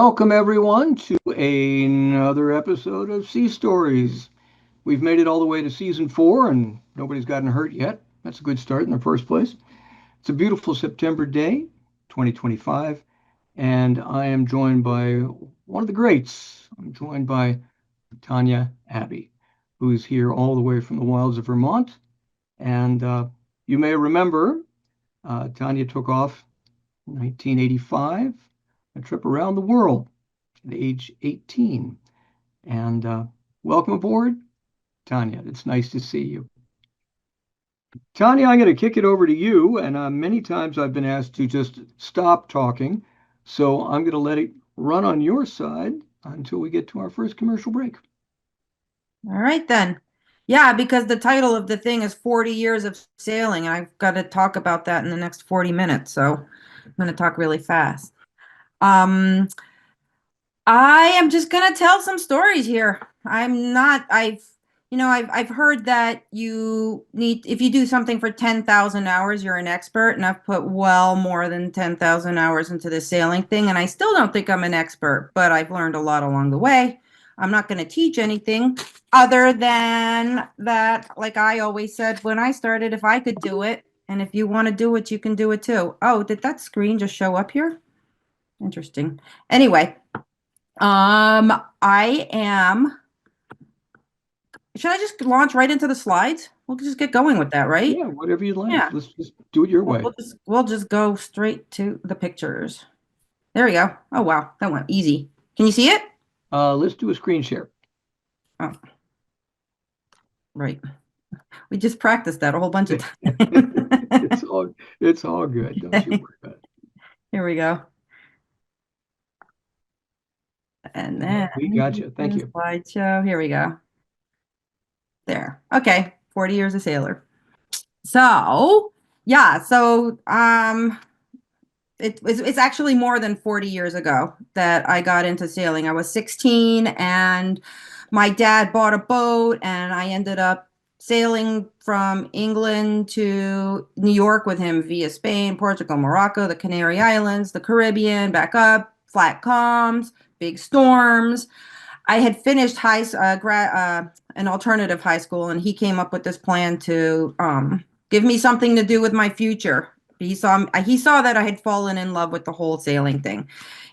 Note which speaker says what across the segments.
Speaker 1: Welcome, everyone, to another episode of Sea Stories. We've made it all the way to season 4, and nobody's gotten hurt yet. That's a good start in the first place. It's a beautiful September day, 2025, and I am joined by one of the greats. I'm joined by Tania Aebi, who's here all the way from the wilds of Vermont. And you may remember Tania took off in 1985, a trip around the world at age 18. And welcome aboard, Tania. It's nice to see you. Tania, I'm going to kick it over to you. And many times I've been asked to just stop talking. So I'm going to let it run on your side until we get to our first commercial break.
Speaker 2: All right, then. Yeah, because the title of the thing is 40 Years of Sailing, and I've got to talk about that in the next 40 minutes. So I'm going to talk really fast. Um, I am just going to tell some stories here. I've heard that if you do something for 10,000 hours, you're an expert, and I've put well more than 10,000 hours into the sailing thing, and I still don't think I'm an expert, but I've learned a lot along the way. I'm not going to teach anything other than that, like I always said when I started, if I could do it, and if you want to do it, you can do it too. Oh, did that screen just show up here? Interesting. Anyway, I am. Should I just launch right into the slides? We'll just get going with that, right?
Speaker 1: Yeah, whatever you like.
Speaker 2: Yeah.
Speaker 1: Let's just do it your way.
Speaker 2: We'll just go straight to the pictures. There we go. Oh, wow. That went easy. Can you see it?
Speaker 1: Let's do a screen share.
Speaker 2: Oh, right. We just practiced that a whole bunch of times.
Speaker 1: It's all good. Don't you worry about it.
Speaker 2: Here we go. And then
Speaker 1: we got you. Thank you.
Speaker 2: Slideshow. Here we go. There. Okay. 40 years a sailor. So yeah. It's actually more than 40 years ago that I got into sailing. I was 16 and my dad bought a boat and I ended up sailing from England to New York with him via Spain, Portugal, Morocco, the Canary Islands, the Caribbean, back up, flat calms, big storms. I had finished an alternative high school, and he came up with this plan to give me something to do with my future. He saw that I had fallen in love with the whole sailing thing,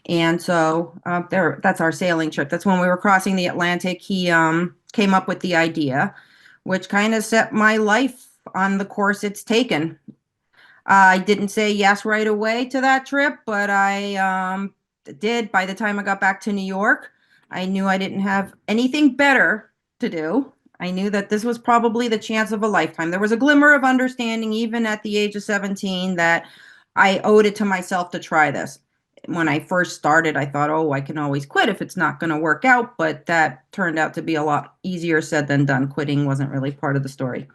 Speaker 2: and so that's our sailing trip. That's when we were crossing the Atlantic. He came up with the idea, which kind of set my life on the course it's taken. I didn't say yes right away to that trip, but I did by the time I got back to New York. I knew I didn't have anything better to do. I knew that this was probably the chance of a lifetime. There was a glimmer of understanding, even at the age of 17, that I owed it to myself to try this. When I first started, I thought, oh, I can always quit if it's not going to work out. But that turned out to be a lot easier said than done. Quitting wasn't really part of the story.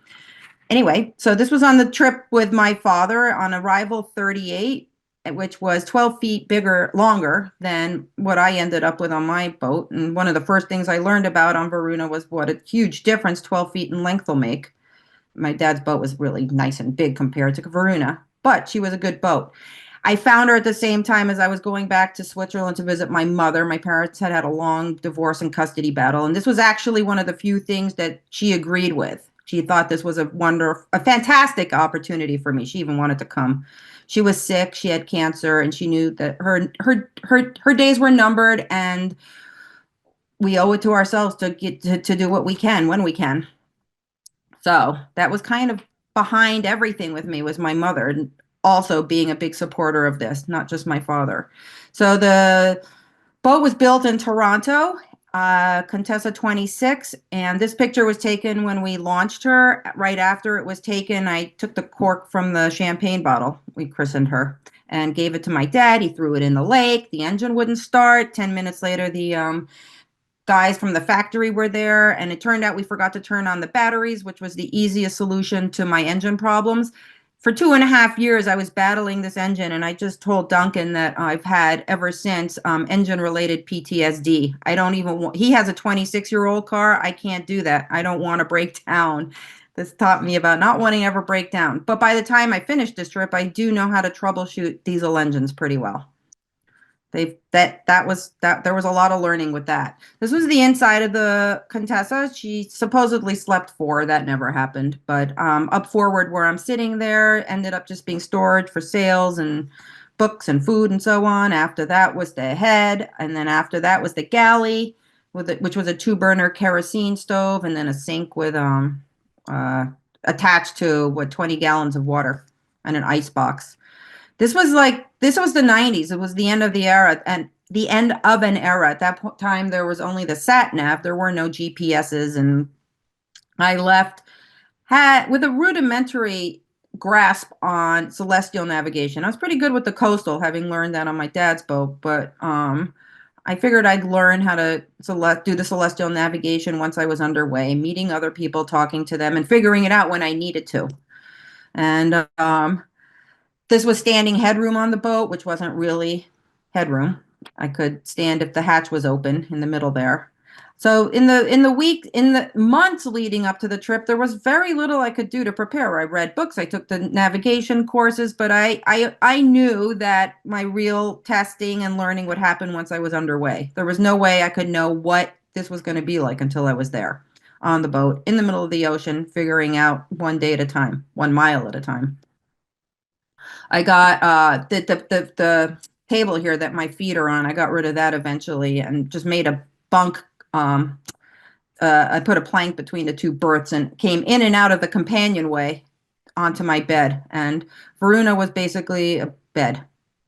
Speaker 2: Anyway, so this was on the trip with my father on arrival 38, which was 12 feet longer than what I ended up with on my boat. And one of the first things I learned about on Varuna was what a huge difference 12 feet in length will make. My dad's boat was really nice and big compared to Varuna, but she was a good boat. I found her at the same time as I was going back to Switzerland to visit my mother. My parents had had a long divorce and custody battle, and this was actually one of the few things that she agreed with. She thought this was a fantastic opportunity for me. She even wanted to come. She was sick, she had cancer, and she knew that her days were numbered, and we owe it to ourselves to get to do what we can when we can. So that was kind of behind everything with me, was my mother, and also being a big supporter of this, not just my father. So the boat was built in Toronto, Contessa 26, and this picture was taken when we launched her. Right after it was taken, I took the cork from the champagne bottle, we christened her, and gave it to my dad. He threw it in the lake. The engine wouldn't start. 10 minutes later, the guys from the factory were there, and it turned out we forgot to turn on the batteries, which was the easiest solution to my engine problems. For 2.5 years, I was battling this engine, and I just told Duncan that I've had ever since engine-related PTSD. He has a 26-year-old car. I can't do that. I don't want to break down. This taught me about not wanting to ever break down. But by the time I finished this trip, I do know how to troubleshoot diesel engines pretty well. That there was a lot of learning with that. This was the inside of the Contessa. She supposedly slept four. That never happened. But up forward where I'm sitting there ended up just being storage for sales and books and food and so on. After that was the head, and then after that was the galley, which was a two-burner kerosene stove, and then a sink with uh, attached to 20 gallons of water and an ice box. This was the 90s. It was the end of the era and the end of an era. At that time, there was only the sat nav. There were no GPSs, and I left had with a rudimentary grasp on celestial navigation. I was pretty good with the coastal, having learned that on my dad's boat, but I figured I'd learn how to do the celestial navigation once I was underway, meeting other people, talking to them, and figuring it out when I needed to. And this was standing headroom on the boat, which wasn't really headroom. I could stand if the hatch was open in the middle there. So in the months leading up to the trip, there was very little I could do to prepare. I read books, I took the navigation courses, but I knew that my real testing and learning would happen once I was underway. There was no way I could know what this was going to be like until I was there on the boat in the middle of the ocean, figuring out one day at a time, 1 mile at a time. I got the table here that my feet are on. I got rid of that eventually and just made a bunk. I put a plank between the two berths and came in and out of the companionway onto my bed. And Varuna was basically a bed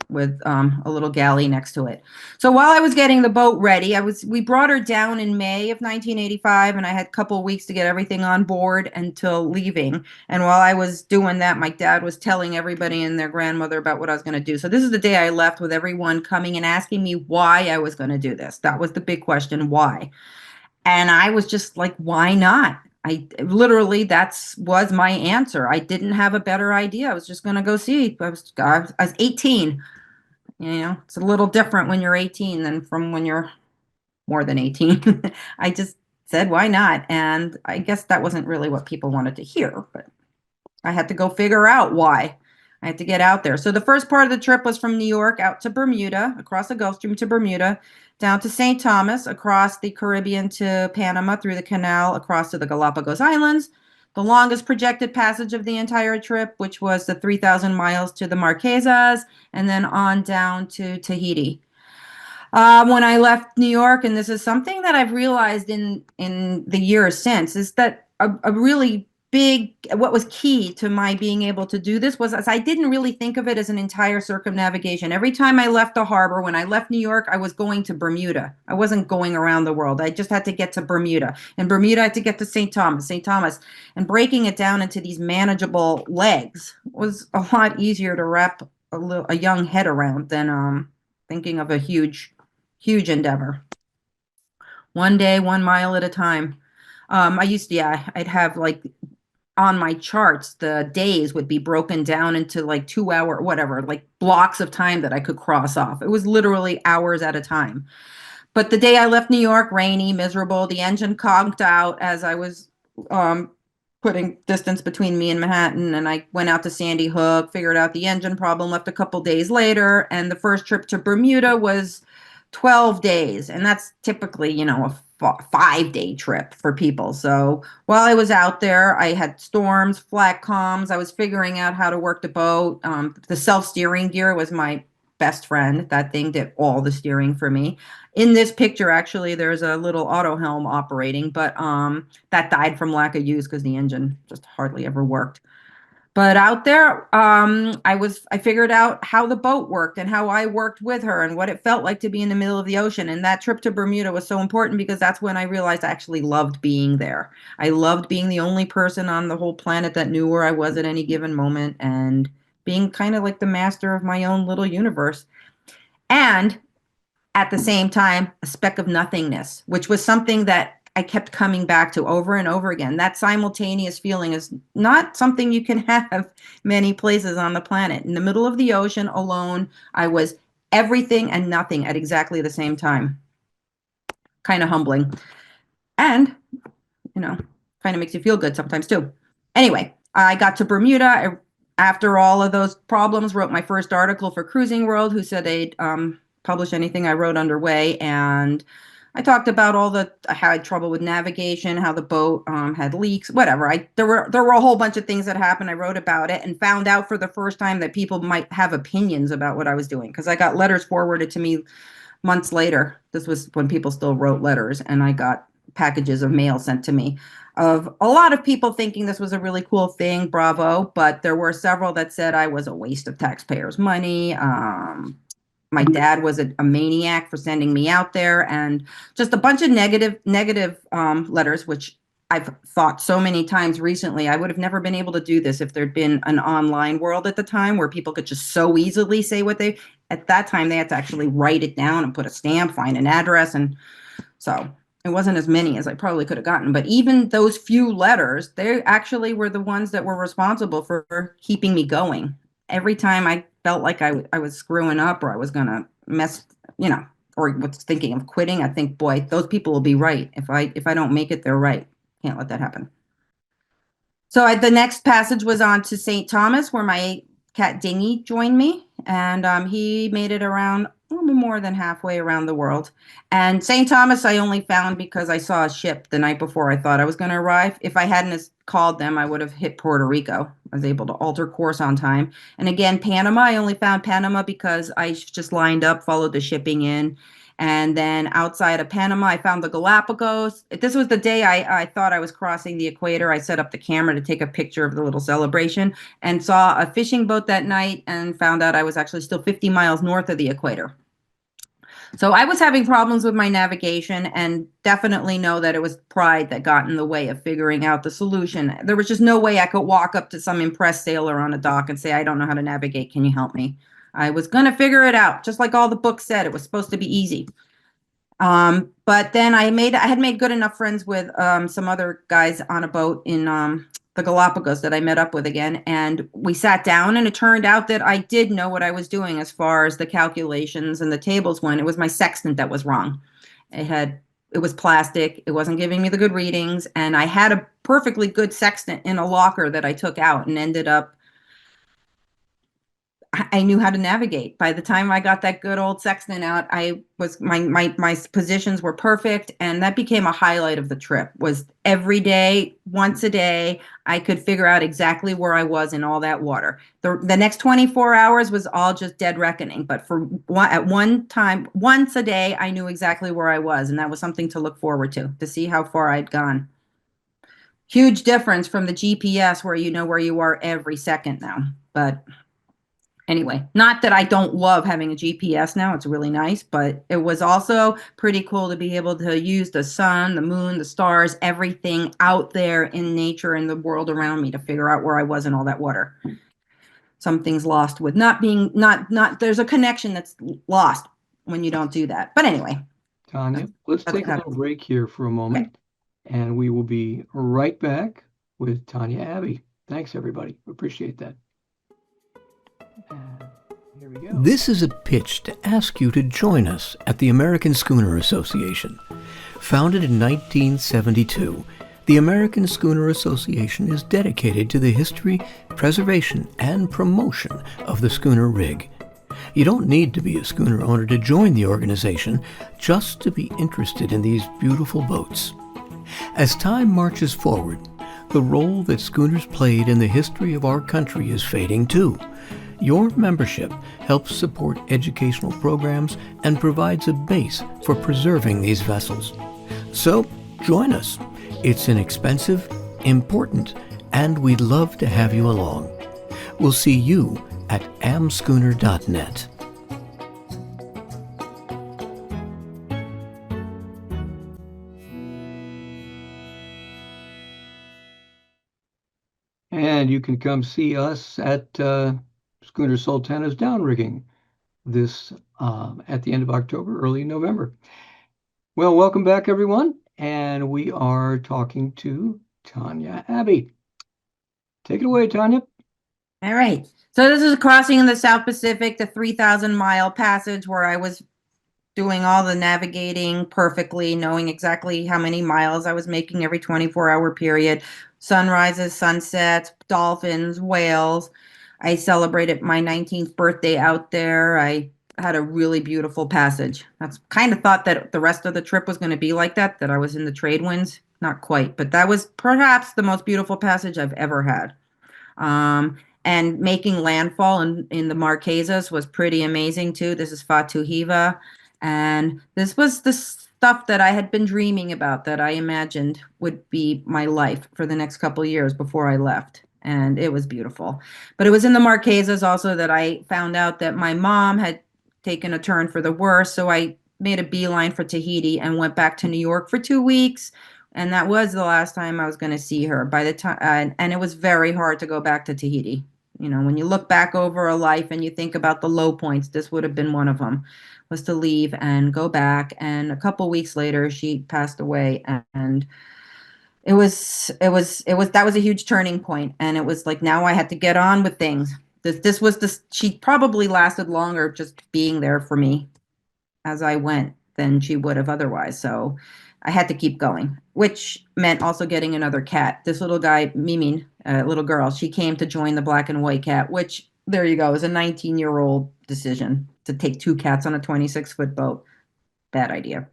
Speaker 2: with a little galley next to it. So while I was getting the boat ready, we brought her down in May of 1985, and I had a couple of weeks to get everything on board until leaving. And while I was doing that, my dad was telling everybody and their grandmother about what I was going to do. So this is the day I left with everyone coming and asking me why I was going to do this. That was the big question, why? And I was just like, why not? I literally, was my answer. I didn't have a better idea. I was just going to go see. I was 18. You know, it's a little different when you're 18 than from when you're more than 18. I just said, why not? And I guess that wasn't really what people wanted to hear, but I had to go figure out why. I had to get out there. So the first part of the trip was from New York out to Bermuda, across the Gulf Stream to Bermuda, down to St. Thomas, across the Caribbean to Panama, through the canal, across to the Galapagos Islands. The longest projected passage of the entire trip, which was the 3,000 miles to the Marquesas, and then on down to Tahiti. When I left New York, and this is something that I've realized in the years since, is that a really big, what was key to my being able to do this was I didn't really think of it as an entire circumnavigation. Every time I left the harbor, when I left New York, I was going to Bermuda. I wasn't going around the world. I just had to get to Bermuda. And Bermuda, I had to get to St. Thomas. And breaking it down into these manageable legs was a lot easier to wrap a young head around than thinking of a huge endeavor. One day, 1 mile at a time. I'd have like on my charts, the days would be broken down into like 2 hour, whatever, like blocks of time that I could cross off. It was literally hours at a time. But the day I left New York, rainy, miserable, the engine conked out as I was putting distance between me and Manhattan, and I went out to Sandy Hook, figured out the engine problem, left a couple days later, and the first trip to Bermuda was 12 days, and that's typically, a 5-day trip for people. So while I was out there, I had storms, flat calms. I was figuring out how to work the boat. The self-steering gear was my best friend. That thing did all the steering for me. In this picture, actually, there's a little auto helm operating, but that died from lack of use because the engine just hardly ever worked. But out there, I figured out how the boat worked and how I worked with her and what it felt like to be in the middle of the ocean. And that trip to Bermuda was so important because that's when I realized I actually loved being there. I loved being the only person on the whole planet that knew where I was at any given moment and being kind of like the master of my own little universe. And at the same time, a speck of nothingness, which was something that I kept coming back to over and over again. That simultaneous feeling is not something you can have many places on the planet. In the middle of the ocean alone, I was everything and nothing at exactly the same time. Kind of humbling. And, kind of makes you feel good sometimes too. Anyway, I got to Bermuda. After all of those problems, wrote my first article for Cruising World, who said they'd publish anything I wrote underway. And I talked about I had trouble with navigation, how the boat had leaks, whatever. There were a whole bunch of things that happened. I wrote about it and found out for the first time that people might have opinions about what I was doing, because I got letters forwarded to me months later. This was when people still wrote letters, and I got packages of mail sent to me of a lot of people thinking this was a really cool thing, bravo. But there were several that said I was a waste of taxpayers' money. My dad was a maniac for sending me out there, and just a bunch of negative letters, which I've thought so many times recently. I would have never been able to do this if there'd been an online world at the time where people could just so easily say what they, at that time, they had to actually write it down and put a stamp, find an address. And so it wasn't as many as I probably could have gotten. But even those few letters, they actually were the ones that were responsible for keeping me going. Every time I felt like I was screwing up or I was going to mess, or was thinking of quitting, I think, boy, those people will be right. If I don't make it, they're right. Can't let that happen. So the next passage was on to St. Thomas, where my cat Dingy joined me, and he made it around more than halfway around the world. And St. Thomas I only found because I saw a ship the night before I thought I was going to arrive. If I hadn't called them, I would have hit Puerto Rico. I was able to alter course on time. And again, Panama, I only found Panama because I just lined up, followed the shipping in. And then outside of Panama, I found the Galapagos. This was the day I thought I was crossing the equator. I set up the camera to take a picture of the little celebration and saw a fishing boat that night and found out I was actually still 50 miles north of the equator. So I was having problems with my navigation, and definitely know that it was pride that got in the way of figuring out the solution. There was just no way I could walk up to some impressed sailor on a dock and say, I don't know how to navigate. Can you help me? I was going to figure it out, just like all the books said. It was supposed to be easy. But then I had made good enough friends with some other guys on a boat in the Galapagos that I met up with again. And we sat down, and it turned out that I did know what I was doing as far as the calculations and the tables went. It was my sextant that was wrong. It was plastic. It wasn't giving me the good readings. And I had a perfectly good sextant in a locker that I took out and ended up, I knew how to navigate. By the time I got that good old sextant out, my positions were perfect, and that became a highlight of the trip. Was every day, once a day, I could figure out exactly where I was in all that water. The next 24 hours was all just dead reckoning, but at one time, once a day, I knew exactly where I was, and that was something to look forward to see how far I'd gone. Huge difference from the GPS, where you know where you are every second now, but. Anyway, not that I don't love having a GPS now. It's really nice, but it was also pretty cool to be able to use the sun, the moon, the stars, everything out there in nature and the world around me to figure out where I was in all that water. Something's lost with not there's a connection that's lost when you don't do that. But anyway.
Speaker 1: Tania, let's take a little break here for a moment, and we will be right back with Tania Aebi. Thanks, everybody. Appreciate that. Here we go.
Speaker 3: This is a pitch to ask you to join us at the American Schooner Association. Founded in 1972, the American Schooner Association is dedicated to the history, preservation, and promotion of the schooner rig. You don't need to be a schooner owner to join the organization, just to be interested in these beautiful boats. As time marches forward, the role that schooners played in the history of our country is fading too. Your membership helps support educational programs and provides a base for preserving these vessels. So, join us. It's inexpensive, important, and we'd love to have you along. We'll see you at amschooner.net.
Speaker 1: And you can come see us at Schooner Sultana's downrigging this at the end of October, early November. Well, welcome back, everyone. And we are talking to Tania Aebi. Take it away, Tania.
Speaker 2: All right. So this is crossing in the South Pacific, the 3,000-mile passage, where I was doing all the navigating perfectly, knowing exactly how many miles I was making every 24-hour period. Sunrises, sunsets, dolphins, whales. I celebrated my 19th birthday out there. I had a really beautiful passage. That's kind of thought that the rest of the trip was going to be like that I was in the trade winds. Not quite, but that was perhaps the most beautiful passage I've ever had. Um, and making landfall in the Marquesas was pretty amazing too. This is Fatu Hiva. And this was the stuff that I had been dreaming about, that I imagined would be my life for the next couple of years before I left. And it was beautiful. But it was in the Marquesas also that I found out that my mom had taken a turn for the worse. So I made a beeline for Tahiti and went back to New York for 2 weeks. And that was the last time I was going to see her. By the time, and it was very hard to go back to Tahiti. You know, when you look back over a life and you think about the low points, this would have been one of them, was to leave and go back. And a couple weeks later, she passed away, and that was a huge turning point. And it was like, now I had to get on with things. She probably lasted longer just being there for me as I went than she would have otherwise. So I had to keep going, which meant also getting another cat. This little guy, Mimin, little girl, she came to join the black and white cat, which, there you go, is a 19-year-old decision to take 2 cats on a 26-foot boat. Bad idea.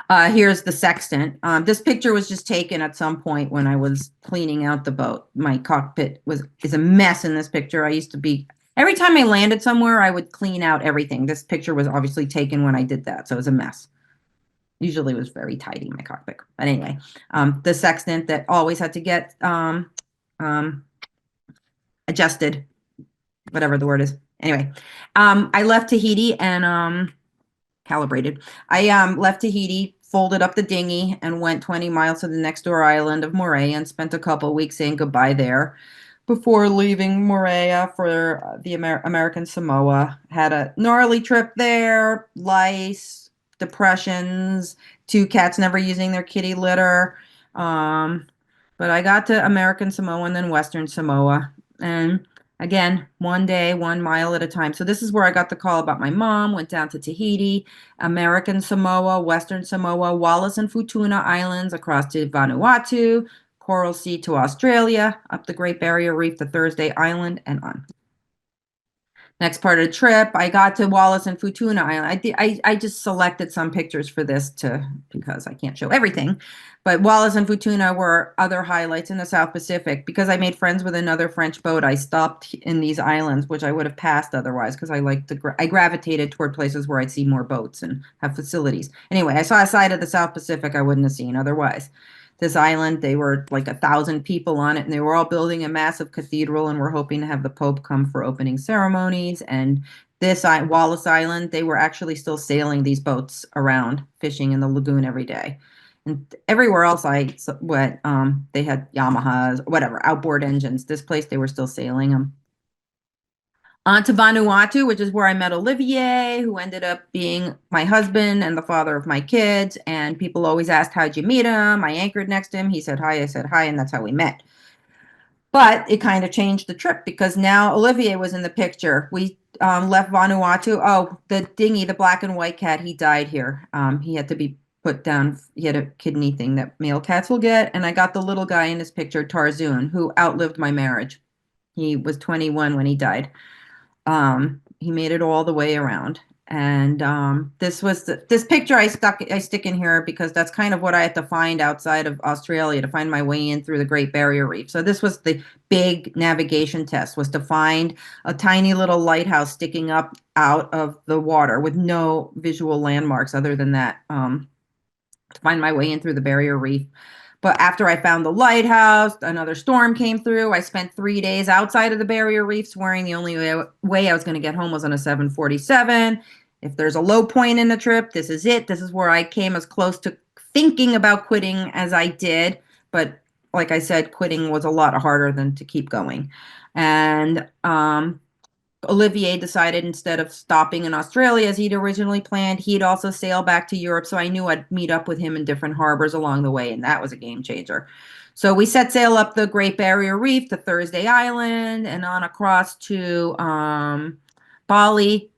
Speaker 2: Here's the sextant. This picture was just taken at some point when I was cleaning out the boat. My cockpit is a mess in this picture. Every time I landed somewhere, I would clean out everything. This picture was obviously taken when I did that, so it was a mess. Usually it was very tidy, my cockpit. But anyway, the sextant that always had to get adjusted, whatever the word is. Anyway, I left Tahiti and calibrated. I left Tahiti, folded up the dinghy, and went 20 miles to the next door island of Moorea and spent a couple weeks saying goodbye there before leaving Moorea for the American Samoa. Had a gnarly trip there, lice, depressions, 2 cats never using their kitty litter. But I got to American Samoa and then Western Samoa. And again, one day, 1 mile at a time. So this is where I got the call about my mom, went down to Tahiti, American Samoa, Western Samoa, Wallis and Futuna Islands, across to Vanuatu, Coral Sea to Australia, up the Great Barrier Reef to Thursday Island, and on. Next part of the trip, I got to Wallis and Futuna Island. I just selected some pictures for this because I can't show everything. But Wallis and Futuna were other highlights in the South Pacific. Because I made friends with another French boat, I stopped in these islands, which I would have passed otherwise, because I gravitated toward places where I'd see more boats and have facilities. Anyway, I saw a side of the South Pacific I wouldn't have seen otherwise. This island, they were like 1,000 people on it, and they were all building a massive cathedral, and were hoping to have the Pope come for opening ceremonies. And this Wallis Island, they were actually still sailing these boats around, fishing in the lagoon every day. And everywhere else I went, they had Yamahas, whatever, outboard engines. This place, they were still sailing them. On to Vanuatu, which is where I met Olivier, who ended up being my husband and the father of my kids. And people always asked, how'd you meet him? I anchored next to him. He said hi, I said hi, and that's how we met. But it kind of changed the trip, because now Olivier was in the picture. We left Vanuatu. Oh, the dinghy, the black and white cat, he died here. He had to be put down. He had a kidney thing that male cats will get. And I got the little guy in this picture, Tarzun, who outlived my marriage. He was 21 when he died. He made it all the way around. And this picture I stick in here because that's kind of what I had to find outside of Australia to find my way in through the Great Barrier Reef. So this was the big navigation test, was to find a tiny little lighthouse sticking up out of the water with no visual landmarks other than that, to find my way in through the Barrier Reef. But after I found the lighthouse, another storm came through. I spent 3 days outside of the Barrier Reef, swearing the only way I was going to get home was on a 747. If there's a low point in the trip, this is it. This is where I came as close to thinking about quitting as I did. But like I said, quitting was a lot harder than to keep going. And Olivier decided, instead of stopping in Australia as he'd originally planned, he'd also sail back to Europe. So I knew I'd meet up with him in different harbors along the way, and that was a game changer. So we set sail up the Great Barrier Reef to Thursday Island and on across to Bali,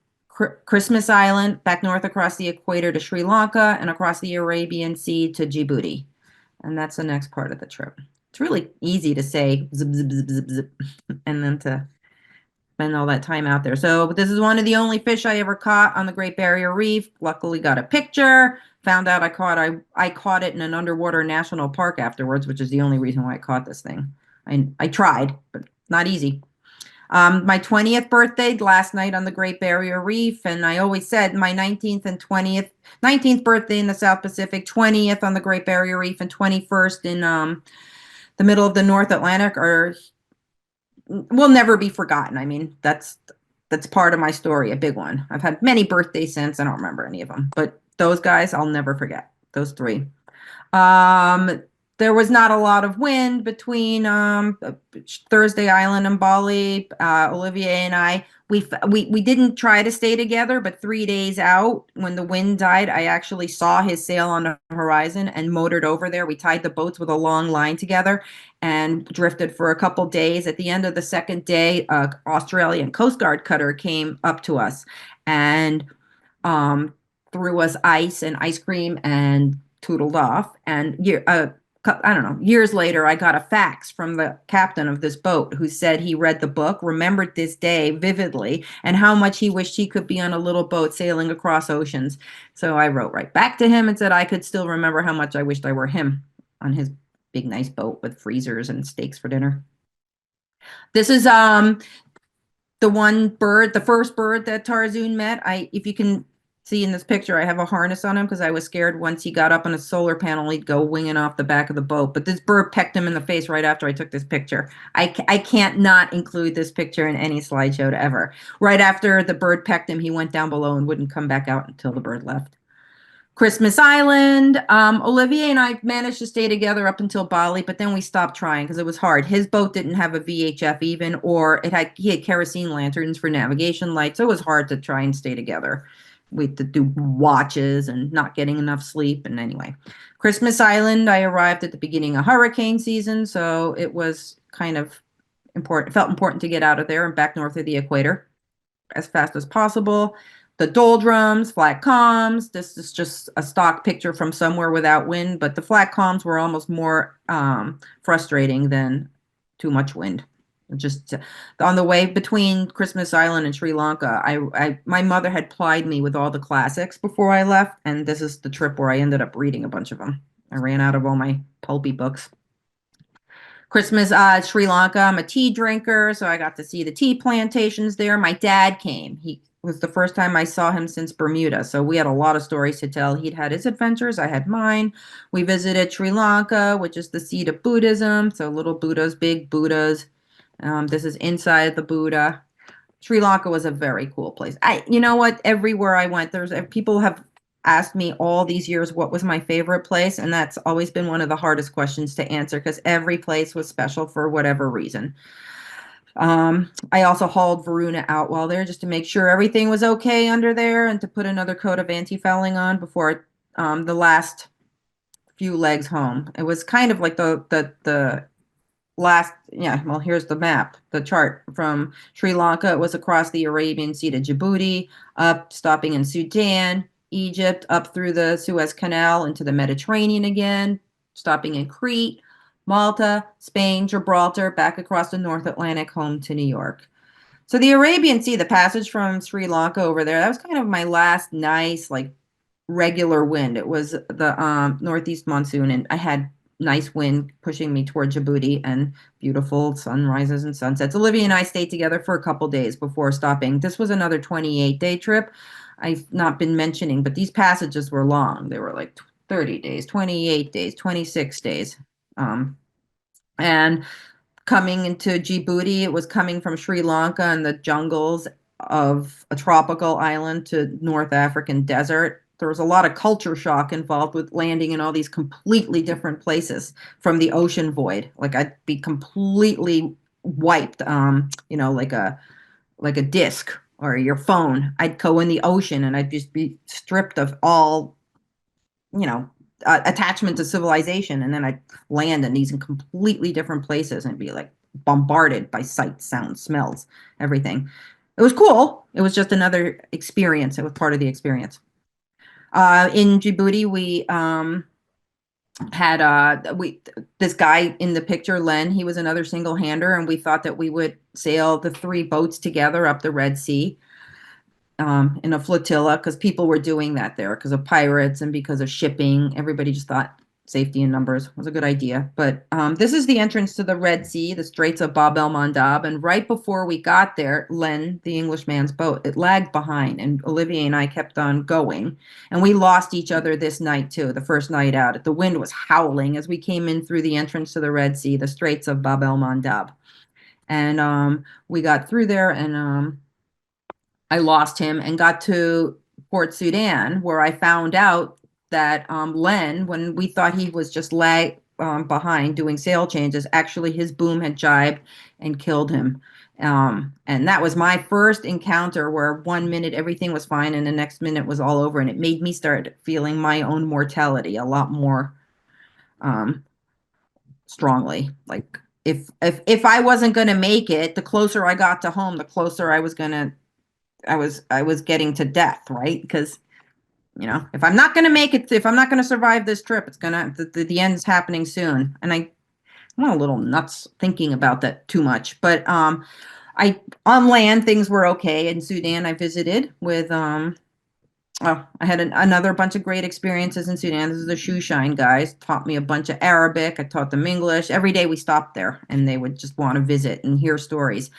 Speaker 2: Christmas Island, back north across the equator to Sri Lanka, and across the Arabian Sea to Djibouti. And that's the next part of the trip. It's really easy to say zip, zip, zip, zip, zip, and then to spend all that time out there. So this is one of the only fish I ever caught on the Great Barrier Reef. Luckily got a picture. Found out I caught it in an underwater national park afterwards, which is the only reason why I caught this thing. I tried, but not easy. My 20th birthday last night on the Great Barrier Reef, and I always said my 19th and 19th birthday in the South Pacific, 20th on the Great Barrier Reef, and 21st in the middle of the North Atlantic will never be forgotten. I mean, that's part of my story, a big one. I've had many birthdays since. I don't remember any of them, but those guys I'll never forget. Those three. There was not a lot of wind between Thursday Island and Bali. Olivier and I, we didn't try to stay together, but 3 days out when the wind died, I actually saw his sail on the horizon and motored over there. We tied the boats with a long line together and drifted for a couple days. At the end of the second day, Australian Coast Guard cutter came up to us and threw us ice and ice cream and tootled off. And I don't know, years later, I got a fax from the captain of this boat who said he read the book, remembered this day vividly, and how much he wished he could be on a little boat sailing across oceans. So I wrote right back to him and said I could still remember how much I wished I were him on his big, nice boat with freezers and steaks for dinner. This is the first bird that Tarzoon met. If you can see in this picture, I have a harness on him because I was scared once he got up on a solar panel, he'd go winging off the back of the boat. But this bird pecked him in the face right after I took this picture. I can't not include this picture in any slideshow ever. Right after the bird pecked him, he went down below and wouldn't come back out until the bird left. Christmas Island. Olivier and I managed to stay together up until Bali, but then we stopped trying because it was hard. His boat didn't have a VHF even, or he had kerosene lanterns for navigation lights, so it was hard to try and stay together. We had to do watches and not getting enough sleep. And anyway, Christmas Island, I arrived at the beginning of hurricane season, so it was kind of important. It felt important to get out of there and back north of the equator as fast as possible. The doldrums, flat calms. This is just a stock picture from somewhere without wind, but the flat calms were almost more frustrating than too much wind. Just on the way between Christmas Island and Sri Lanka, my mother had plied me with all the classics before I left, and this is the trip where I ended up reading a bunch of them. I ran out of all my pulpy books. Christmas, Sri Lanka, I'm a tea drinker, so I got to see the tea plantations there. My dad came. He was the first time I saw him since Bermuda, so we had a lot of stories to tell. He'd had his adventures, I had mine. We visited Sri Lanka, which is the seat of Buddhism, so little Buddhas, big Buddhas. This is inside the Buddha. Sri Lanka was a very cool place. You know what? Everywhere I went, people have asked me all these years what was my favorite place, and that's always been one of the hardest questions to answer because every place was special for whatever reason. I also hauled Varuna out while there just to make sure everything was okay under there and to put another coat of anti-fouling on before the last few legs home. It was kind of like the last, well, here's the map, the chart from Sri Lanka. It was across the Arabian Sea to Djibouti, up, stopping in Sudan, Egypt, up through the Suez Canal into the Mediterranean again, stopping in Crete, Malta, Spain, Gibraltar, back across the North Atlantic, home to New York. So the Arabian Sea, the passage from Sri Lanka over there, that was kind of my last nice, like, regular wind. It was the northeast monsoon, and I had nice wind pushing me toward Djibouti and beautiful sunrises and sunsets. Olivia and I stayed together for a couple days before stopping. This was another 28-day trip. I've not been mentioning, but these passages were long. They were like 30 days, 28 days, 26 days. And coming into Djibouti, it was coming from Sri Lanka and the jungles of a tropical island to North African desert. There was a lot of culture shock involved with landing in all these completely different places from the ocean void. Like I'd be completely wiped, like a disc or your phone. I'd go in the ocean and I'd just be stripped of all, attachment to civilization. And then I'd land in these completely different places and be like bombarded by sights, sounds, smells, everything. It was cool. It was just another experience. It was part of the experience. In Djibouti, we had this guy in the picture, Len, he was another single-hander, and we thought that we would sail the 3 boats together up the Red Sea in a flotilla, because people were doing that there because of pirates and because of shipping. Everybody just thought safety in numbers was a good idea. But this is the entrance to the Red Sea, the Straits of Bab el Mandab. And right before we got there, Len, the Englishman's boat, it lagged behind. And Olivier and I kept on going. And we lost each other this night, too, the first night out. The wind was howling as we came in through the entrance to the Red Sea, the Straits of Bab el Mandab. And we got through there, and I lost him and got to Port Sudan, where I found out that Len, when we thought he was just behind doing sail changes, actually his boom had jibed and killed him. And that was my first encounter where 1 minute everything was fine and the next minute was all over. And it made me start feeling my own mortality a lot more strongly. Like if I wasn't going to make it, the closer I got to home, the closer I was getting to death, right? Because if I'm not going to make it, if I'm not going to survive this trip, it's gonna the end's happening soon. And I'm a little nuts thinking about that too much. But on land things were okay. In Sudan, I visited with I had another bunch of great experiences in Sudan. This is the shoe shine guys, taught me a bunch of Arabic. I taught them English. Every day we stopped there, and they would just want to visit and hear stories.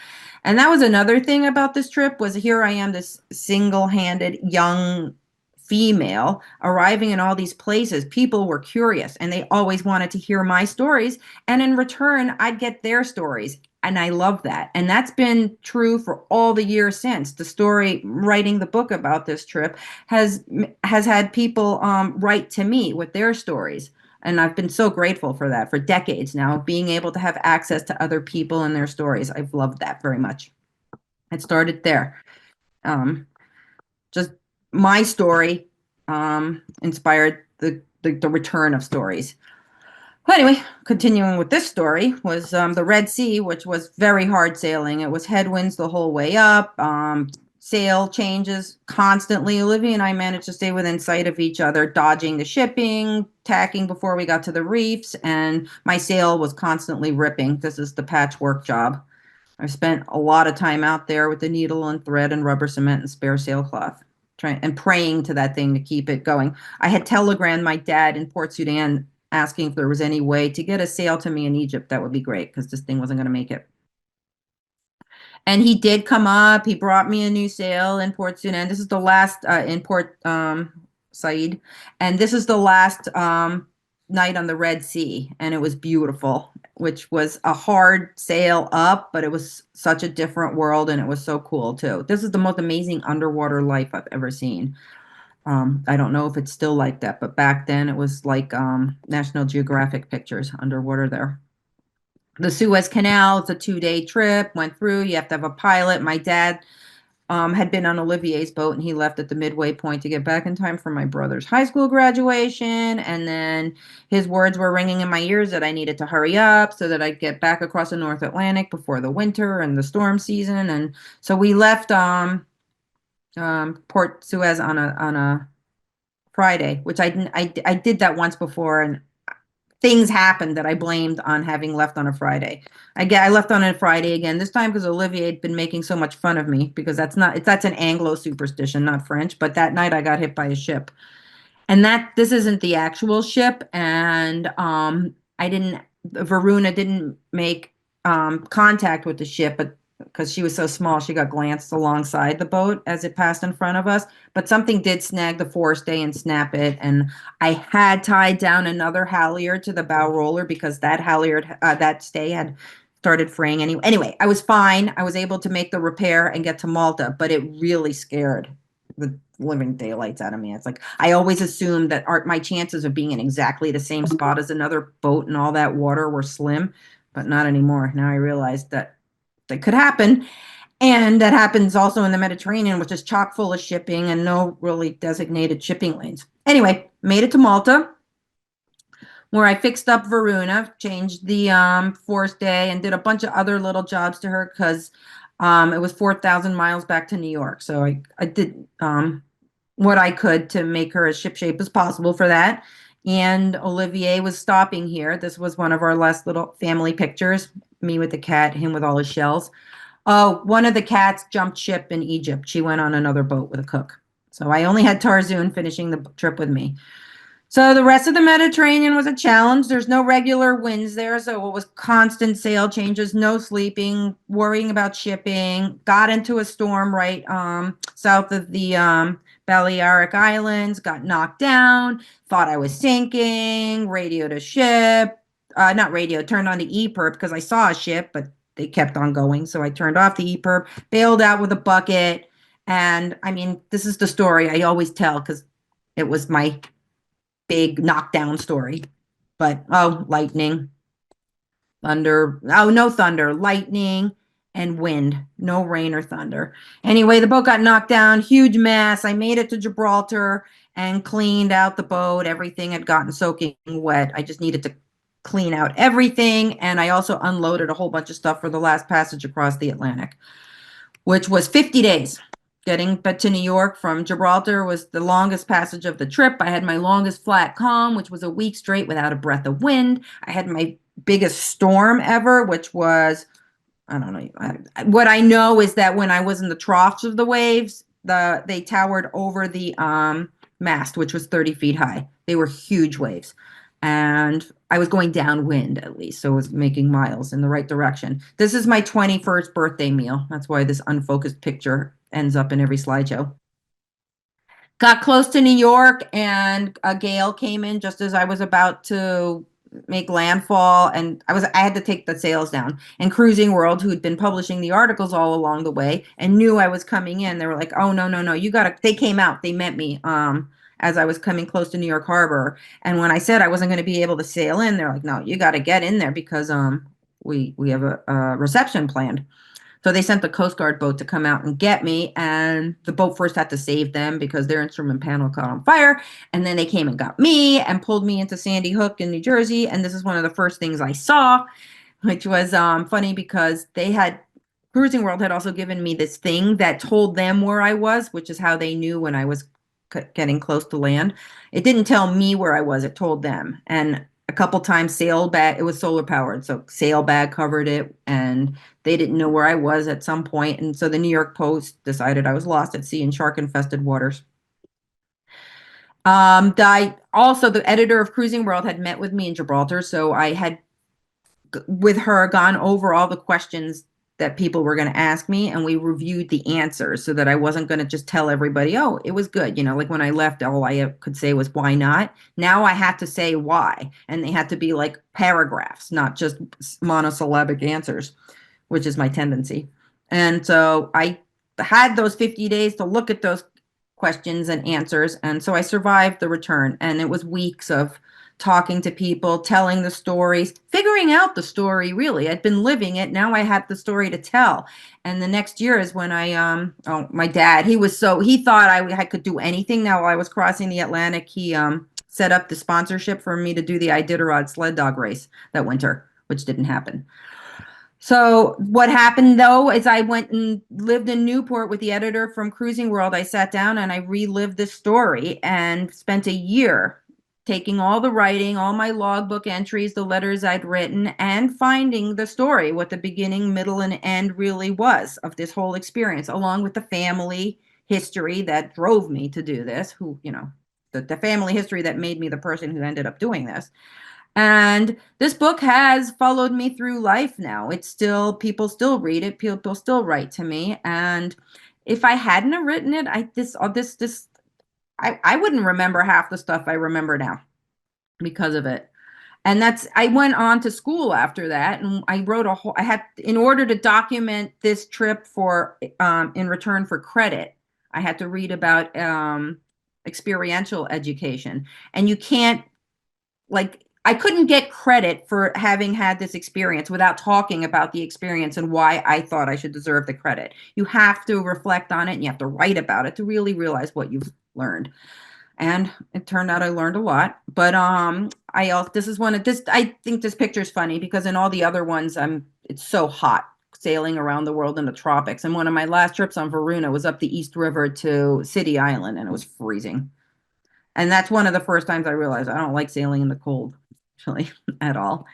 Speaker 2: And that was another thing about this trip, was here I am, this single-handed young female arriving in all these places. People were curious and they always wanted to hear my stories. And in return, I'd get their stories. And I love that. And that's been true for all the years since. The story, writing the book about this trip, has had people write to me with their stories. And I've been so grateful for that for decades now, being able to have access to other people and their stories. I've loved that very much. It started there. Just my story inspired the return of stories. But anyway, continuing with this story was the Red Sea, which was very hard sailing. It was headwinds the whole way up, sail changes constantly. Olivia and I managed to stay within sight of each other, dodging the shipping, tacking before we got to the reefs, and my sail was constantly ripping. This is the patchwork job. I spent a lot of time out there with the needle and thread and rubber cement and spare sailcloth, and praying to that thing to keep it going. I had telegrammed my dad in Port Sudan asking if there was any way to get a sail to me in Egypt. That would be great, because this thing wasn't going to make it. And he did come up. He brought me a new sail in Port Sudan. This is the last in Port Said. And this is the last night on the Red Sea. And it was beautiful, which was a hard sail up, but it was such a different world. And it was so cool, too. This is the most amazing underwater life I've ever seen. I don't know if it's still like that, but back then it was like National Geographic pictures underwater there. The Suez Canal, it's a 2-day trip, went through. You have to have a pilot. My dad had been on Olivier's boat, and he left at the midway point to get back in time for my brother's high school graduation. And then his words were ringing in my ears that I needed to hurry up so that I'd get back across the North Atlantic before the winter and the storm season. And so we left Port Suez on a Friday, which I did that once before, and things happened that I blamed on having left on a Friday. I left on a Friday again, this time because Olivier had been making so much fun of me, because that's an Anglo superstition, not French. But that night I got hit by a ship, and this isn't the actual ship. And Varuna didn't make contact with the ship, but because she was so small, she got glanced alongside the boat as it passed in front of us. But something did snag the forestay and snap it. And I had tied down another halyard to the bow roller, because that halyard, that stay had started fraying anyway. I was fine. I was able to make the repair and get to Malta, but it really scared the living daylights out of me. It's like, I always assumed that my chances of being in exactly the same spot as another boat and all that water were slim, but not anymore. Now I realized that could happen. And that happens also in the Mediterranean, which is chock full of shipping and no really designated shipping lanes. Anyway, made it to Malta, where I fixed up Varuna, changed the forestay, and did a bunch of other little jobs to her, because it was 4,000 miles back to New York. So I did what I could to make her as shipshape as possible for that. And Olivier was stopping here. This was one of our last little family pictures, me with the cat, him with all his shells. Oh, one of the cats jumped ship in Egypt. She went on another boat with a cook. So I only had Tarzoon finishing the trip with me. So the rest of the Mediterranean was a challenge. There's no regular winds there, so it was constant sail changes, no sleeping, worrying about shipping. Got into a storm right south of the Balearic Islands, got knocked down, thought I was sinking, radioed a ship. Not radio, turned on the EPIRB because I saw a ship, but they kept on going. So I turned off the EPIRB, bailed out with a bucket. And I mean, this is the story I always tell because it was my big knockdown story. But lightning, thunder. Oh, no thunder, lightning and wind, no rain or thunder. Anyway, the boat got knocked down, huge mess. I made it to Gibraltar and cleaned out the boat. Everything had gotten soaking wet. I just needed to clean out everything. And I also unloaded a whole bunch of stuff for the last passage across the Atlantic, which was 50 days. Getting but to New York from Gibraltar was the longest passage of the trip. I had my longest flat calm, which was a week straight without a breath of wind. I had my biggest storm ever, which was, I don't know. What I know is that when I was in the troughs of the waves, they towered over the mast, which was 30 feet high. They were huge waves. And I was going downwind at least, so it was making miles in the right direction. This is my 21st birthday meal. That's why this unfocused picture ends up in every slideshow. Got close to New York, and a gale came in just as I was about to make landfall, and I had to take the sails down. And Cruising World, who'd been publishing the articles all along the way and knew I was coming in, they were like, "Oh, no, you gotta." They came out, they met me as I was coming close to New York Harbor, and when I said I wasn't going to be able to sail in, they're like, "No, you got to get in there because we have a reception planned." So they sent the Coast Guard boat to come out and get me, and the boat first had to save them because their instrument panel caught on fire, and then they came and got me and pulled me into Sandy Hook in New Jersey, and this is one of the first things I saw, which was funny because Cruising World had also given me this thing that told them where I was, which is how they knew when I was getting close to land. It didn't tell me where I was, it told them. And a couple times it was solar powered, so sail bag covered it, and they didn't know where I was at some point. And so the New York Post decided I was lost at sea in shark infested waters. Also, the editor of Cruising World had met with me in Gibraltar, so I had with her gone over all the questions that people were going to ask me, and we reviewed the answers so that I wasn't going to just tell everybody, "Oh, it was good." Like when I left, all I could say was, "Why not?" Now I had to say why, and they had to be like paragraphs, not just monosyllabic answers, which is my tendency. And so I had those 50 days to look at those questions and answers, and so I survived the return, and it was weeks of talking to people, telling the stories, figuring out the story, really. I'd been living it. Now I had the story to tell. And the next year is when my dad, he thought I could do anything. Now while I was crossing the Atlantic, he set up the sponsorship for me to do the Iditarod sled dog race that winter, which didn't happen. So what happened, though, is I went and lived in Newport with the editor from Cruising World. I sat down and I relived this story and spent a year taking all the writing, all my logbook entries, the letters I'd written, and finding the story, what the beginning, middle, and end really was of this whole experience, along with the family history that drove me to do this, the family history that made me the person who ended up doing this. And this book has followed me through life now. People still read it, people still write to me. And if I hadn't have written it, I wouldn't remember half the stuff I remember now because of it. And I went on to school after that, and I wrote in order to document this trip in return for credit, I had to read about experiential education. And you can't, I couldn't get credit for having had this experience without talking about the experience and why I thought I should deserve the credit. You have to reflect on it, and you have to write about it to really realize what you've learned. And it turned out I learned a lot. But I think this picture is funny because in all the other ones, it's so hot sailing around the world in the tropics. And one of my last trips on Varuna was up the East River to City Island, and it was freezing. And that's one of the first times I realized I don't like sailing in the cold, actually, at all.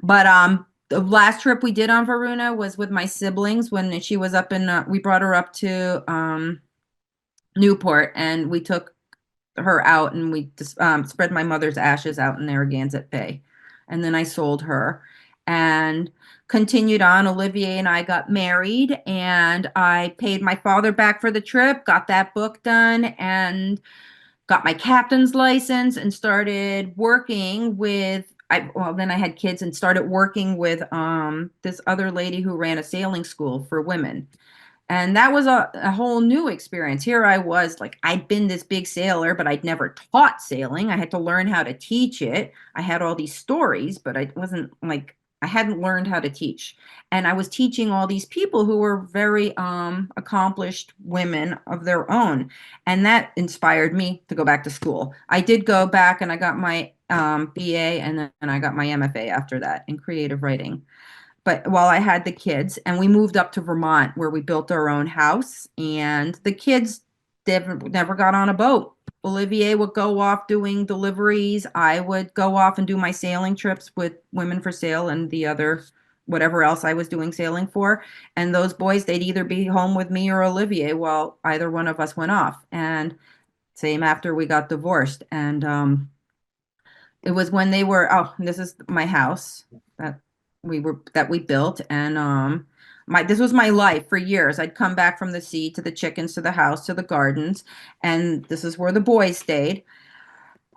Speaker 2: But the last trip we did on Varuna was with my siblings when she was up in, we brought her up to Newport, and we took her out, and we just spread my mother's ashes out in Narragansett Bay. And then I sold her and continued on. Olivier and I got married, and I paid my father back for the trip, got that book done, and got my captain's license, and started working with, then I had kids and started working with this other lady who ran a sailing school for women. And that was a whole new experience. Here I was, like, I'd been this big sailor, but I'd never taught sailing. I had to learn how to teach it. I had all these stories, but I wasn't like, I hadn't learned how to teach. And I was teaching all these people who were very accomplished women of their own. And that inspired me to go back to school. I did go back and I got my BA, and then I got my MFA after that in creative writing. But while I had the kids, and we moved up to Vermont where we built our own house, and the kids never got on a boat. Olivier would go off doing deliveries. I would go off and do my sailing trips with Women for Sail and the other, whatever else I was doing sailing for. And those boys, they'd either be home with me or Olivier while either one of us went off. And same after we got divorced. And it was when they were, this is my house that we built, and this was my life for years. I'd come back from the sea to the chickens, to the house, to the gardens, and this is where the boys stayed.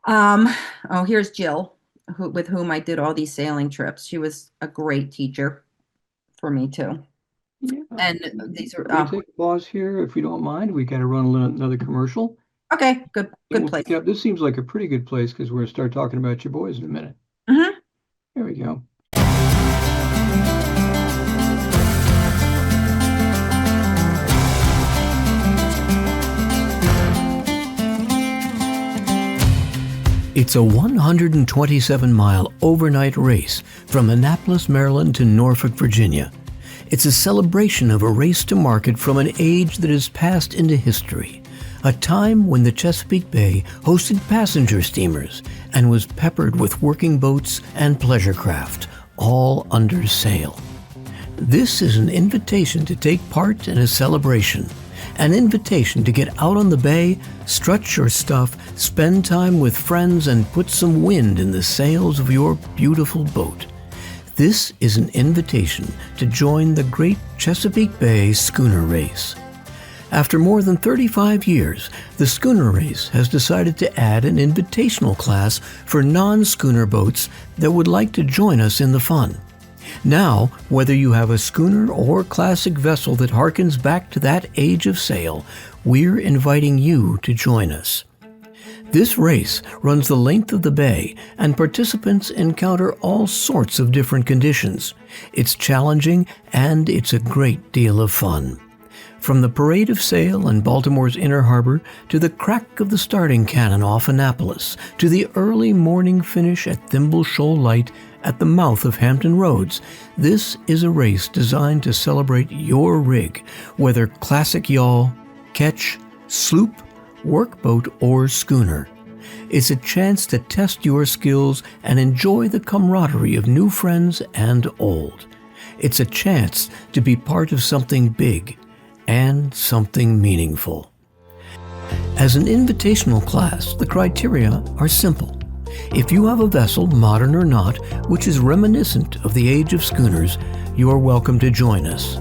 Speaker 2: Here's Jill, with whom I did all these sailing trips. She was a great teacher for me too.
Speaker 1: Yeah.
Speaker 2: And these are
Speaker 1: we take a pause here, if we don't mind. We got to run another commercial.
Speaker 2: Okay, good place.
Speaker 1: Yeah, this seems like a pretty good place because we're going to start talking about your boys in a minute.
Speaker 2: Mm-hmm.
Speaker 1: Here we go.
Speaker 3: It's a 127-mile overnight race from Annapolis, Maryland to Norfolk, Virginia. It's a celebration of a race to market from an age that has passed into history, a time when the Chesapeake Bay hosted passenger steamers and was peppered with working boats and pleasure craft, all under sail. This is an invitation to take part in a celebration, an invitation to get out on the bay, strut your stuff, spend time with friends, and put some wind in the sails of your beautiful boat. This is an invitation to join the Great Chesapeake Bay Schooner Race. After more than 35 years, the Schooner Race has decided to add an invitational class for non-schooner boats that would like to join us in the fun. Now, whether you have a schooner or classic vessel that harkens back to that age of sail, we're inviting you to join us. This race runs the length of the bay, and participants encounter all sorts of different conditions. It's challenging, and it's a great deal of fun. From the parade of sail in Baltimore's Inner Harbor to the crack of the starting cannon off Annapolis to the early morning finish at Thimble Shoal Light at the mouth of Hampton Roads, this is a race designed to celebrate your rig, whether classic yawl, ketch, sloop, workboat, or schooner. It's a chance to test your skills and enjoy the camaraderie of new friends and old. It's a chance to be part of something big and something meaningful. As an invitational class, the criteria are simple. If you have a vessel, modern or not, which is reminiscent of the age of schooners, you are welcome to join us.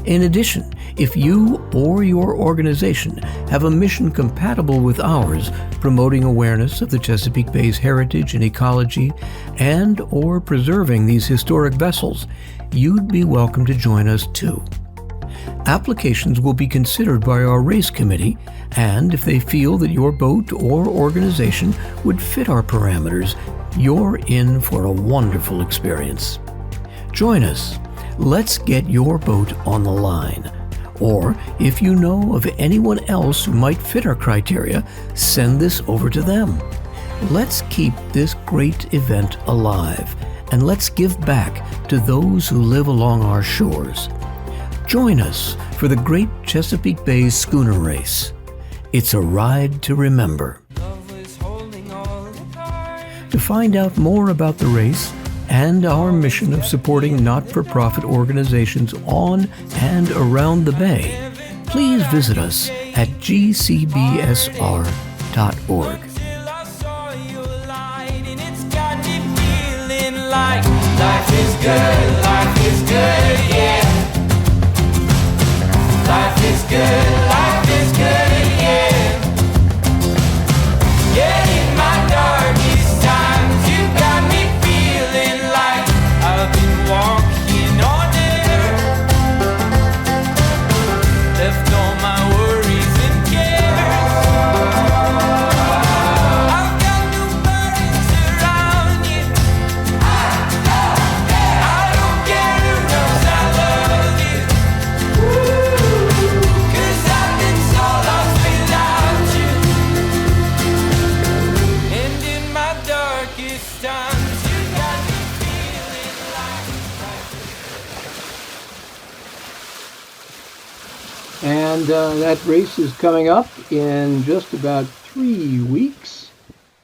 Speaker 3: In addition, if you or your organization have a mission compatible with ours, promoting awareness of the Chesapeake Bay's heritage and ecology, and or preserving these historic vessels, you'd be welcome to join us too. Applications will be considered by our race committee, and if they feel that your boat or organization would fit our parameters, you're in for a wonderful experience. Join us. Let's get your boat on the line. Or, if you know of anyone else who might fit our criteria, send this over to them. Let's keep this great event alive, and let's give back to those who live along our shores. Join us for the Great Chesapeake Bay Schooner Race. It's a ride to remember.
Speaker 4: Love is holy.
Speaker 3: To find out more about the race and our mission of supporting not-for-profit organizations on and around the Bay, please visit us at gcbsr.org.
Speaker 4: Life is good, yeah. Life is good, yeah. Yeah, in my darkest times, you got me feeling like I've been walking on air. Left all my worries and cares. I've got no burdens around you. I don't care who knows I love you. 'Cause I've been so lost without you. And in my darkest times, you got me feeling like
Speaker 1: And that race is coming up in just about 3 weeks.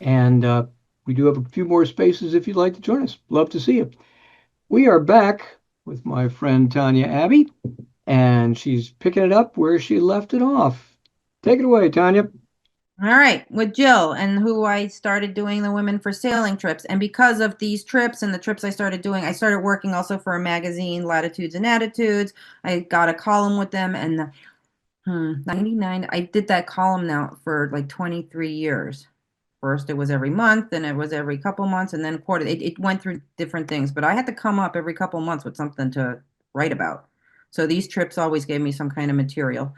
Speaker 1: And we do have a few more spaces if you'd like to join us. Love to see you. We are back with my friend Tania Aebi, and she's picking it up where she left it off. Take it away, Tania.
Speaker 2: All right, with Jill, and who I started doing the Women for Sailing trips. And because of these trips and the trips I started doing, I started working also for a magazine, Latitudes and Attitudes. I got a column with them, and 99, I did that column now for like 23 years. First, it was every month, then it was every couple months, and then quarter. It went through different things, but I had to come up every couple months with something to write about. So these trips always gave me some kind of material.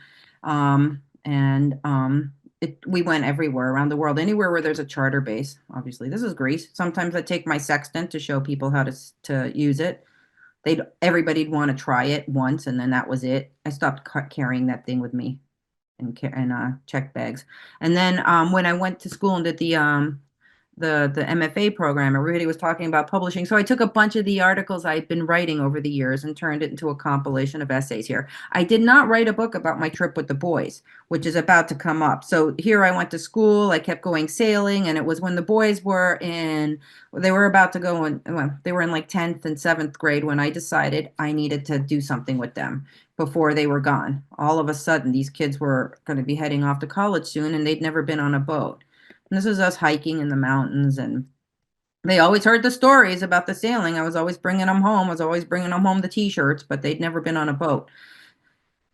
Speaker 2: We went everywhere around the world, anywhere where there's a charter base. Obviously, this is Greece. Sometimes I take my sextant to show people how to use it. Everybody'd want to try it once, and then that was it. I stopped carrying that thing with me and check bags. And then when I went to school and did the MFA program, everybody was talking about publishing. So I took a bunch of the articles I'd been writing over the years and turned it into a compilation of essays here. I did not write a book about my trip with the boys, which is about to come up. So here I went to school, I kept going sailing, and it was when the boys were they were about to go in, well, they were in like 10th and 7th grade when I decided I needed to do something with them before they were gone. All of a sudden, these kids were going to be heading off to college soon, and they'd never been on a boat. And this is us hiking in the mountains, and they always heard the stories about the sailing. I was always bringing them home. I was always bringing them home the T-shirts, but they'd never been on a boat,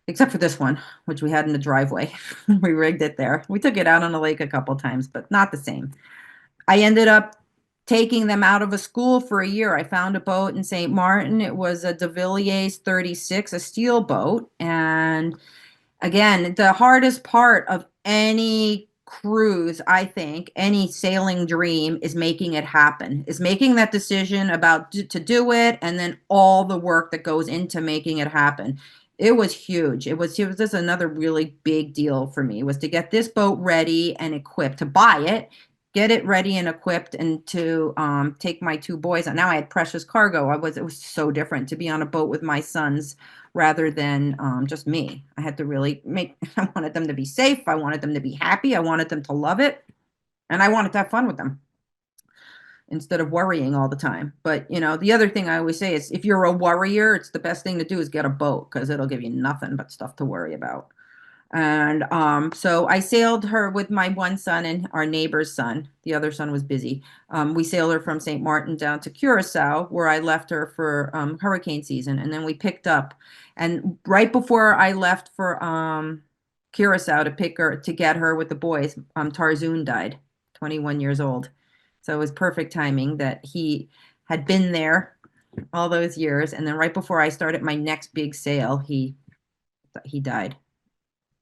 Speaker 2: except for this one, which we had in the driveway. We rigged it there. We took it out on the lake a couple times, but not the same. I ended up taking them out of a school for a year. I found a boat in St. Martin. It was a de Villiers 36, a steel boat. And again, the hardest part of any cruise, I think, any sailing dream, is making it happen, is making that decision about to do it, and then all the work that goes into making it happen. It was huge. It was just another really big deal for me, was to get this boat ready and equipped, to buy it, get it ready and equipped, and to take my two boys. And now I had precious cargo. It was so different to be on a boat with my sons rather than just me. I had to really I wanted them to be safe. I wanted them to be happy. I wanted them to love it. And I wanted to have fun with them instead of worrying all the time. But, the other thing I always say is, if you're a worrier, it's the best thing to do is get a boat, because it'll give you nothing but stuff to worry about. And so I sailed her with my one son and our neighbor's son. The other son was busy. We sailed her from St. Martin down to Curacao, where I left her for hurricane season. And then we picked up. And right before I left for Curacao to get her with the boys, Tarzoon died, 21 years old. So it was perfect timing that he had been there all those years. And then right before I started my next big sail, he died,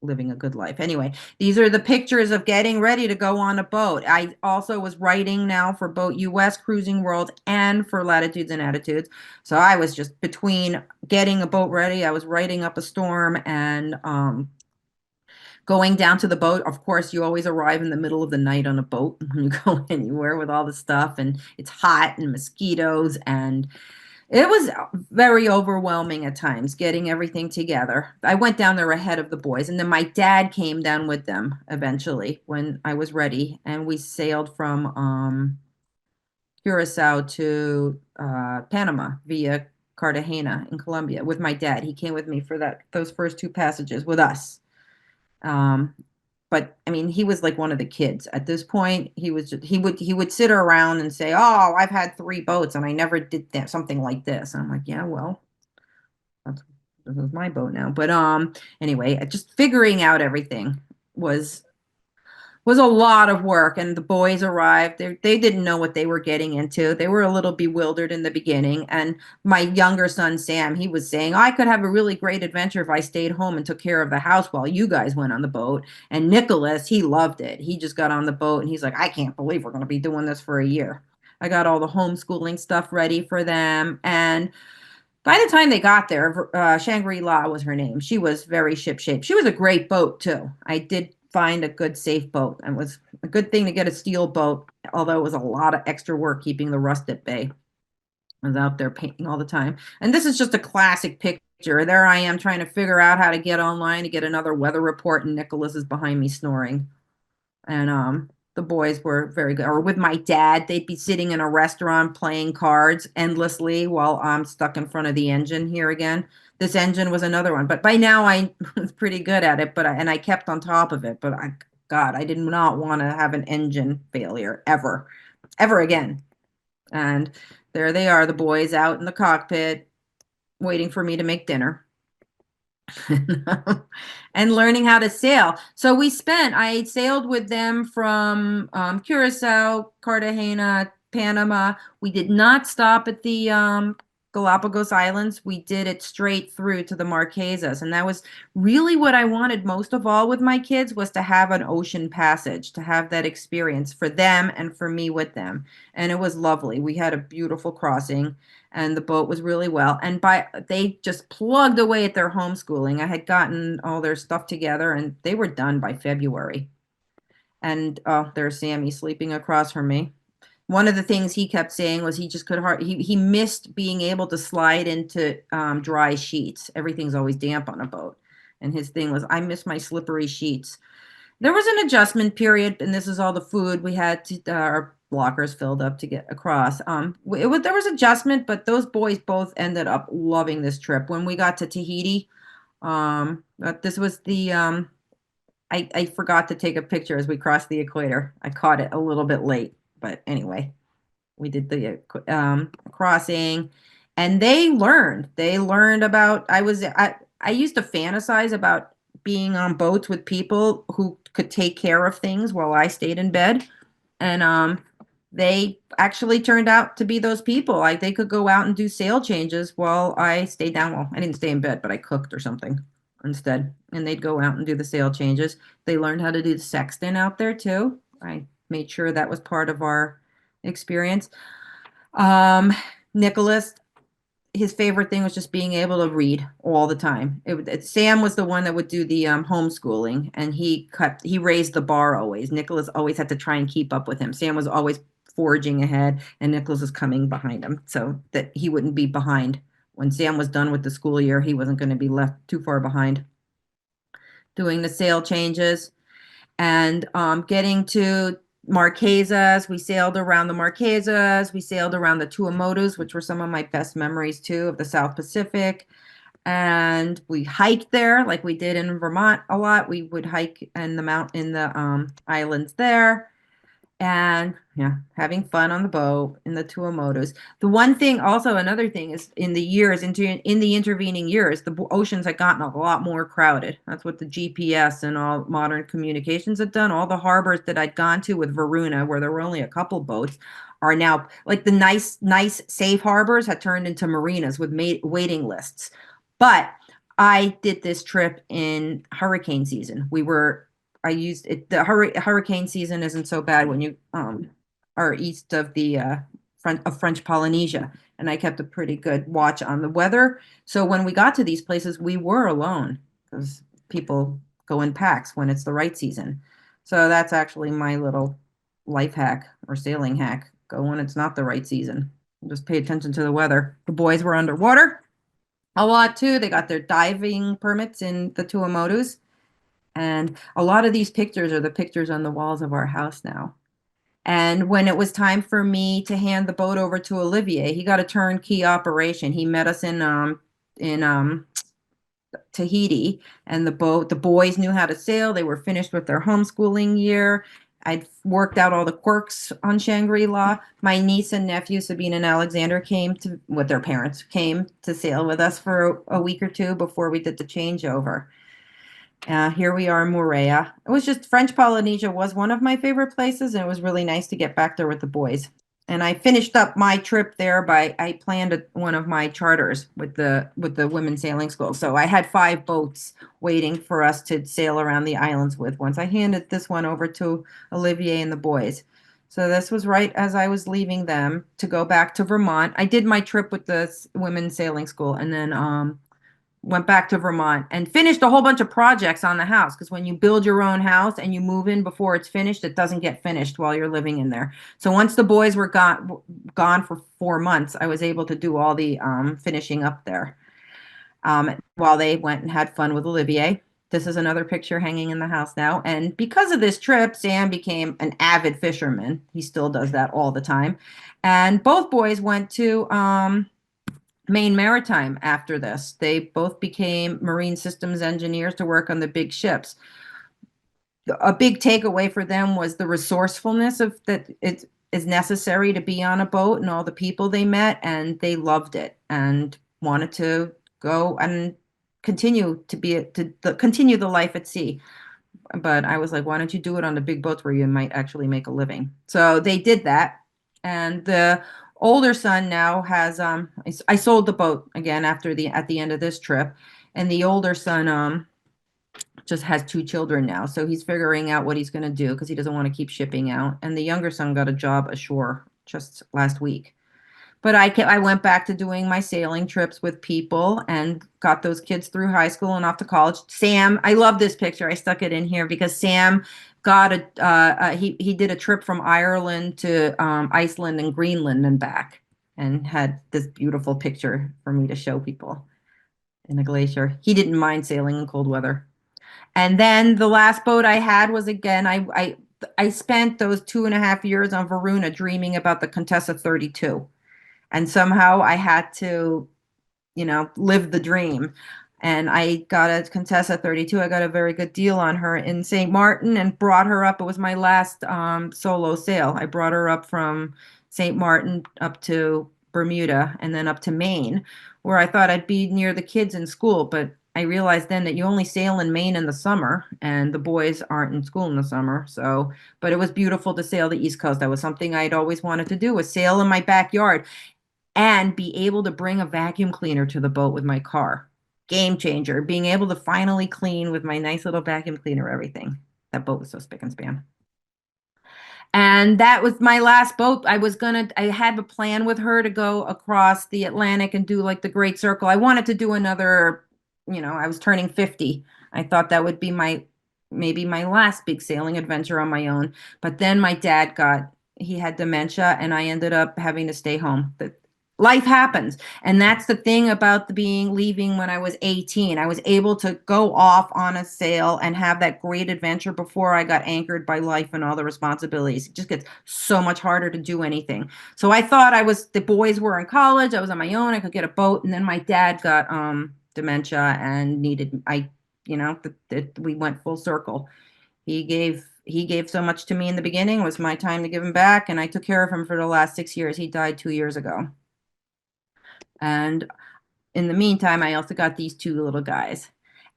Speaker 2: living a good life. Anyway, these are the pictures of getting ready to go on a boat. I also was writing now for Boat US, Cruising World, and for Latitudes and Attitudes. So I was just between getting a boat ready, I was writing up a storm, and going down to the boat. Of course, you always arrive in the middle of the night on a boat when you go anywhere with all the stuff, and it's hot and mosquitoes, and it was very overwhelming at times getting everything together. I went down there ahead of the boys, and then my dad came down with them eventually when I was ready, and we sailed from Curacao to Panama via Cartagena in Colombia with my dad. He came with me for those first 2 passages with us. But I mean, he was like one of the kids at this point. He would sit around and say, "Oh, I've had 3 boats and I never did something like this." And I'm like, "Yeah, well, this is my boat now." But anyway, just figuring out everything was was a lot of work, and the boys arrived. They didn't know what they were getting into. They were a little bewildered in the beginning. And my younger son, Sam, he was saying, I could have a really great adventure if I stayed home and took care of the house while you guys went on the boat. And Nicholas, he loved it. He just got on the boat and he's like, I can't believe we're going to be doing this for a year. I got all the homeschooling stuff ready for them. And by the time they got there, Shangri-La was her name. She was very shipshape. She was a great boat, too. I did find a good, safe boat. And it was a good thing to get a steel boat, although it was a lot of extra work keeping the rust at bay. I was out there painting all the time. And this is just a classic picture. There I am trying to figure out how to get online to get another weather report, and Nicholas is behind me snoring. And the boys were very good. Or with my dad, they'd be sitting in a restaurant playing cards endlessly while I'm stuck in front of the engine here again. This engine was another one, but by now I was pretty good at it. But I kept on top of it. But God, I did not want to have an engine failure ever again. And there they are, the boys out in the cockpit, waiting for me to make dinner. And learning how to sail. So I sailed with them from Curacao, Cartagena, Panama. We did not stop at the Galapagos Islands. We did it straight through to the Marquesas. And that was really what I wanted most of all with my kids, was to have an ocean passage, to have that experience for them and for me with them. And it was lovely. We had a beautiful crossing. And the boat was really well. And they just plugged away at their homeschooling. I had gotten all their stuff together, and they were done by February. And there's Sammy sleeping across from me. One of the things he kept saying was he just he missed being able to slide into dry sheets. Everything's always damp on a boat. And his thing was, I miss my slippery sheets. There was an adjustment period, and this is all the food we had to our lockers filled up to get across. There was adjustment, but those boys both ended up loving this trip. When we got to Tahiti, this was the I forgot to take a picture as we crossed the equator. I caught it a little bit late, but anyway, we did the crossing, and they learned. They learned about. I used to fantasize about being on boats with people who could take care of things while I stayed in bed. And they actually turned out to be those people. Like, they could go out and do sail changes while I stayed down. Well, I didn't stay in bed, but I cooked or something instead. And they'd go out and do the sail changes. They learned how to do the sextant out there too. I made sure that was part of our experience. Nicholas, his favorite thing was just being able to read all the time. Sam was the one that would do the homeschooling, and he raised the bar always. Nicholas always had to try and keep up with him. Sam was always forging ahead, and Nicholas was coming behind him so that he wouldn't be behind. When Sam was done with the school year, he wasn't going to be left too far behind. Doing the sail changes and getting to Marquesas. We sailed around the Marquesas. We sailed around the Tuamotus, which were some of my best memories too of the South Pacific. And we hiked there like we did in Vermont a lot. We would hike in the islands there. And yeah, having fun on the boat in the Tuamotus. The one thing, also another thing, is in the intervening years, the oceans had gotten a lot more crowded. That's what the GPS and all modern communications had done. All the harbors that I'd gone to with Varuna, where there were only a couple boats, are now like the nice, safe harbors had turned into marinas with waiting lists. But I did this trip in hurricane season. I used it. The hurricane season isn't so bad when you are east of the French Polynesia, and I kept a pretty good watch on the weather. So when we got to these places, we were alone because people go in packs when it's the right season. So that's actually my little life hack or sailing hack. Go when it's not the right season. Just pay attention to the weather. The boys were underwater a lot too. They got their diving permits in the Tuamotus. And a lot of these pictures are the pictures on the walls of our house now. And when it was time for me to hand the boat over to Olivier, he got a turnkey operation. He met us in Tahiti, and the boys knew how to sail. They were finished with their homeschooling year. I'd worked out all the quirks on Shangri-La. My niece and nephew, Sabine and Alexander, came to with their parents, came to sail with us for a week or two before we did the changeover. Here we are in Moorea. It was just French Polynesia was one of my favorite places, and it was really nice to get back there with the boys. And I finished up my trip there by I planned one of my charters with the women's sailing school. So I had 5 boats waiting for us to sail around the islands with once I handed this one over to Olivier and the boys. So this was right as I was leaving them to go back to Vermont. I did my trip with the women's sailing school, and then went back to Vermont and finished a whole bunch of projects on the house, because when you build your own house and you move in before it's finished, it doesn't get finished while you're living in there. So once the boys were gone for 4 months, I was able to do all the finishing up there while they went and had fun with Olivier. This is another picture hanging in the house now. And because of this trip, Sam became an avid fisherman. He still does that all the time. And both boys went to Maine Maritime after this. They both became marine systems engineers to work on the big ships. A big takeaway for them was the resourcefulness of that it is necessary to be on a boat, and all the people they met, and they loved it and wanted to go and continue the life at sea. But I was like, why don't you do it on the big boats where you might actually make a living? So they did that. And the older son now has I sold the boat again at the end of this trip, and the older son just has 2 children now, so he's figuring out what he's going to do because he doesn't want to keep shipping out. And the younger son got a job ashore just last week. But I went back to doing my sailing trips with people and got those kids through high school and off to college. Sam, I love this picture. I stuck it in here because Sam got he did a trip from Ireland to Iceland and Greenland and back, and had this beautiful picture for me to show people in a glacier. He didn't mind sailing in cold weather. And then the last boat I had was, again, I spent those 2.5 years on Varuna dreaming about the Contessa 32. And somehow I had to, live the dream. And I got a Contessa 32. I got a very good deal on her in St. Martin and brought her up. It was my last solo sail. I brought her up from St. Martin up to Bermuda and then up to Maine, where I thought I'd be near the kids in school. But I realized then that you only sail in Maine in the summer, and the boys aren't in school in the summer. So, but it was beautiful to sail the East Coast. That was something I'd always wanted to do, was sail in my backyard and be able to bring a vacuum cleaner to the boat with my car. Game changer, being able to finally clean with my nice little vacuum cleaner everything. That boat was so spick and span. And that was my last boat. I had a plan with her to go across the Atlantic and do like the Great Circle. I wanted to do another, I was turning 50. I thought that would be maybe my last big sailing adventure on my own. But then my dad he had dementia, and I ended up having to stay home. Life happens. And that's the thing about leaving when I was 18. I was able to go off on a sail and have that great adventure before I got anchored by life and all the responsibilities. It just gets so much harder to do anything. So I thought the boys were in college. I was on my own. I could get a boat. And then my dad got dementia and we went full circle. He gave so much to me in the beginning. It was my time to give him back. And I took care of him for the last 6 years. He died 2 years ago. And in the meantime, I also got these 2 little guys.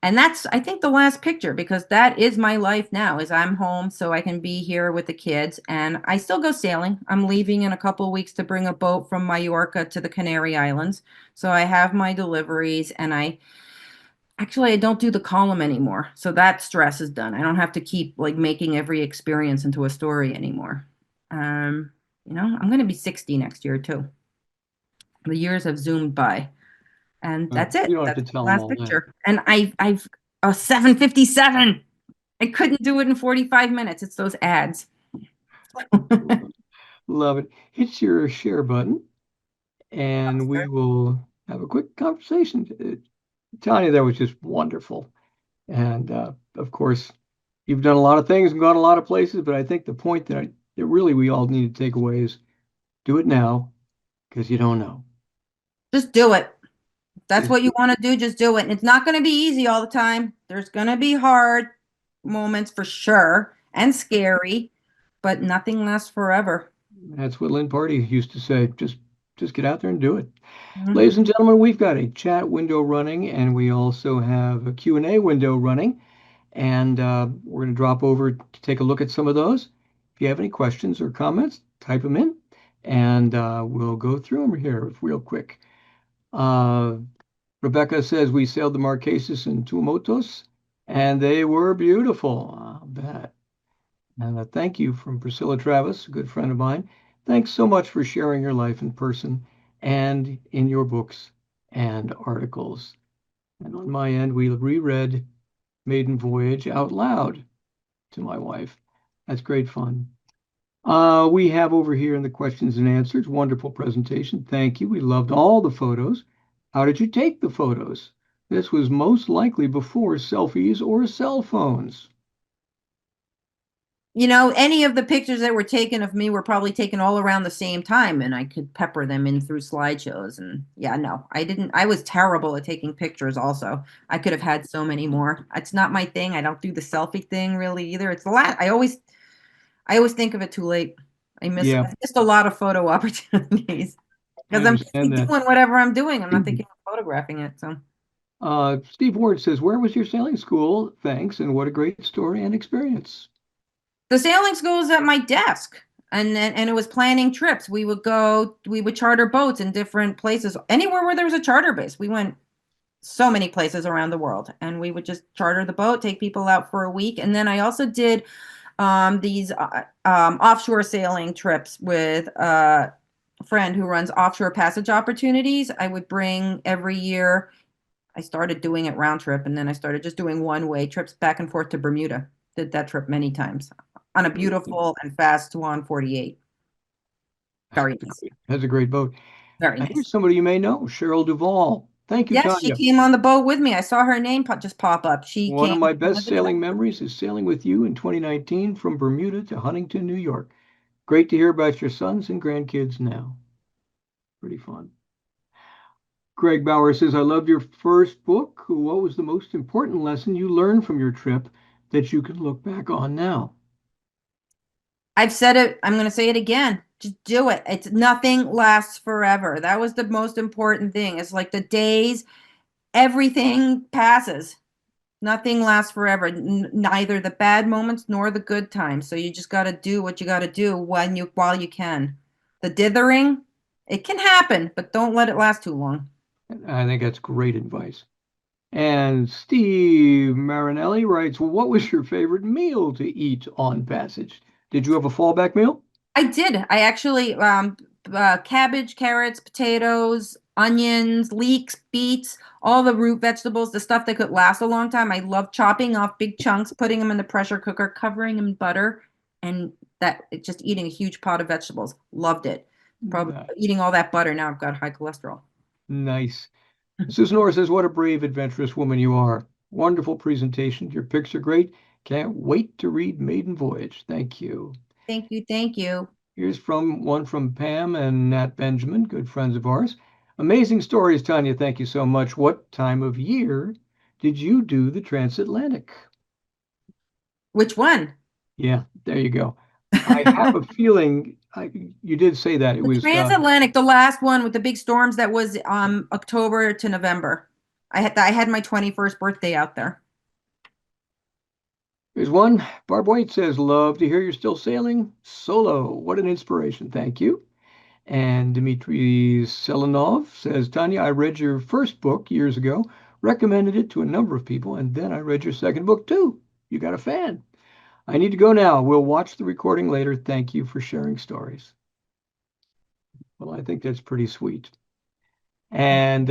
Speaker 2: And that's, I think, the last picture, because that is my life now, is I'm home so I can be here with the kids. And I still go sailing. I'm leaving in a couple of weeks to bring a boat from Mallorca to the Canary Islands. So I have my deliveries, and I don't do the column anymore. So that stress is done. I don't have to keep making every experience into a story anymore. I'm going to be 60 next year too. The years have zoomed by, and that's it.
Speaker 1: You don't have
Speaker 2: That's
Speaker 1: to tell
Speaker 2: the
Speaker 1: them
Speaker 2: last
Speaker 1: all
Speaker 2: picture. And I've a 7:57. I couldn't do it in 45 minutes. It's those ads.
Speaker 1: Love it. Hit your share button, and we will have a quick conversation. Tania, that was just wonderful. And of course, you've done a lot of things and gone a lot of places, but I think the point that that really we all need to take away is do it now because you don't know.
Speaker 2: Just do it. That's
Speaker 1: Just
Speaker 2: what you want to do. Just do it. And it's not going to be easy all the time. There's going to be hard moments for sure and scary, but nothing lasts forever.
Speaker 1: That's what Lynn Party used to say. Just get out there and do it.
Speaker 2: Mhm.
Speaker 1: Ladies and gentlemen, we've got a chat window running, and we also have a Q&A window running. And we're going to drop over to take a look at some of those. If you have any questions or comments, type them in, and we'll go through them here real quick. Rebecca says we sailed the Marquesas and Tuamotus, and they were beautiful. I'll bet. And thank you from Priscilla Travis, a good friend of mine. Thanks so much for sharing your life in person and in your books and articles. And on my end, we reread Maiden Voyage out loud to my wife. That's great fun. We have over here in the questions and answers, wonderful presentation. Thank you. We loved all the photos. How did you take the photos? This was most likely before selfies or cell phones.
Speaker 2: You know, any of the pictures that were taken of me were probably taken all around the same time, and I could pepper them in through slideshows. And yeah, no, I didn't. I was terrible at taking pictures also. I could have had so many more. It's not my thing. I don't do the selfie thing really either. It's the last. I always think of it too late. I missed a lot of photo opportunities because I'm doing whatever I'm doing. I'm not thinking of photographing it. So
Speaker 1: Steve Ward says, where was your sailing school? Thanks, and what a great story and experience.
Speaker 2: The sailing school is at my desk, and it was planning trips. We would charter boats in different places, anywhere where there was a charter base. We went so many places around the world, and we would just charter the boat, take people out for a week. And then I also did these offshore sailing trips with a friend who runs Offshore Passage Opportunities. I would bring every year. I started doing it round trip, and then I started just doing one-way trips back and forth to Bermuda. Did that trip many times on a beautiful and fast Swan 48. Very nice.
Speaker 1: That's a great boat.
Speaker 2: Very nice.
Speaker 1: Here's somebody you may know, Cheryl Duvall. Thank you,
Speaker 2: yes,
Speaker 1: Tanya.
Speaker 2: she came on the boat with me. I saw her name just pop up.
Speaker 1: One of my best sailing memories is sailing with you in 2019 from Bermuda to Huntington, New York. Great to hear about your sons and grandkids now. Pretty fun. Greg Bauer says, I loved your first book. What was the most important lesson you learned from your trip that you can look back on now?
Speaker 2: I've said it. I'm going to say it again. Just do it. It's nothing lasts forever. That was the most important thing. It's like the days, everything passes. Nothing lasts forever. Neither the bad moments nor the good times. So you just got to do what you got to do while you can. The dithering, it can happen, but don't let it last too long.
Speaker 1: I think that's great advice. And Steve Marinelli writes, well, what was your favorite meal to eat on passage? Did you have a fallback meal?
Speaker 2: I did. I actually, cabbage, carrots, potatoes, onions, leeks, beets, all the root vegetables, the stuff that could last a long time. I love chopping off big chunks, putting them in the pressure cooker, covering them in butter, and just eating a huge pot of vegetables. Loved it. Probably eating all that butter. Now I've got high cholesterol.
Speaker 1: Nice. Susan Orr says, what a brave, adventurous woman you are. Wonderful presentation. Your pics are great. Can't wait to read Maiden Voyage. Thank you.
Speaker 2: Thank you. Thank you.
Speaker 1: Here's one from Pam and Nat Benjamin, good friends of ours. Amazing stories, Tania. Thank you so much. What time of year did you do the transatlantic?
Speaker 2: Which one?
Speaker 1: Yeah, there you go. I have a feeling you did say that. It was
Speaker 2: transatlantic, the last one with the big storms. That was October to November. I had my 21st birthday out there.
Speaker 1: There's one. Barb White says, love to hear you're still sailing solo. What an inspiration. Thank you. And Dmitry Selenov says, Tania, I read your first book years ago, recommended it to a number of people, and then I read your second book too. You got a fan. I need to go now. We'll watch the recording later. Thank you for sharing stories. Well, I think that's pretty sweet. And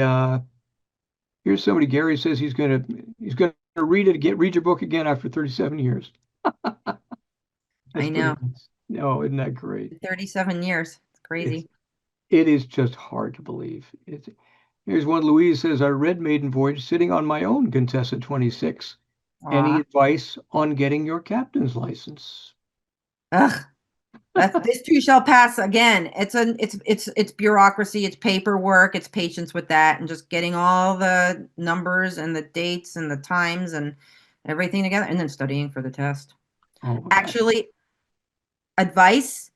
Speaker 1: here's somebody. Gary says he's gonna read it again. Read your book again after 37 years.
Speaker 2: I know.
Speaker 1: No, isn't that great?
Speaker 2: 37 years. It's crazy.
Speaker 1: It is just hard to believe. Here's one. Louise says, I read Maiden Voyage sitting on my own Contessa 26. Any advice on getting your captain's license?
Speaker 2: Ugh. This too shall pass. Again, it's bureaucracy, it's paperwork, it's patience with that, and just getting all the numbers and the dates and the times and everything together, and then studying for the test.
Speaker 1: Oh,
Speaker 2: Actually, advice: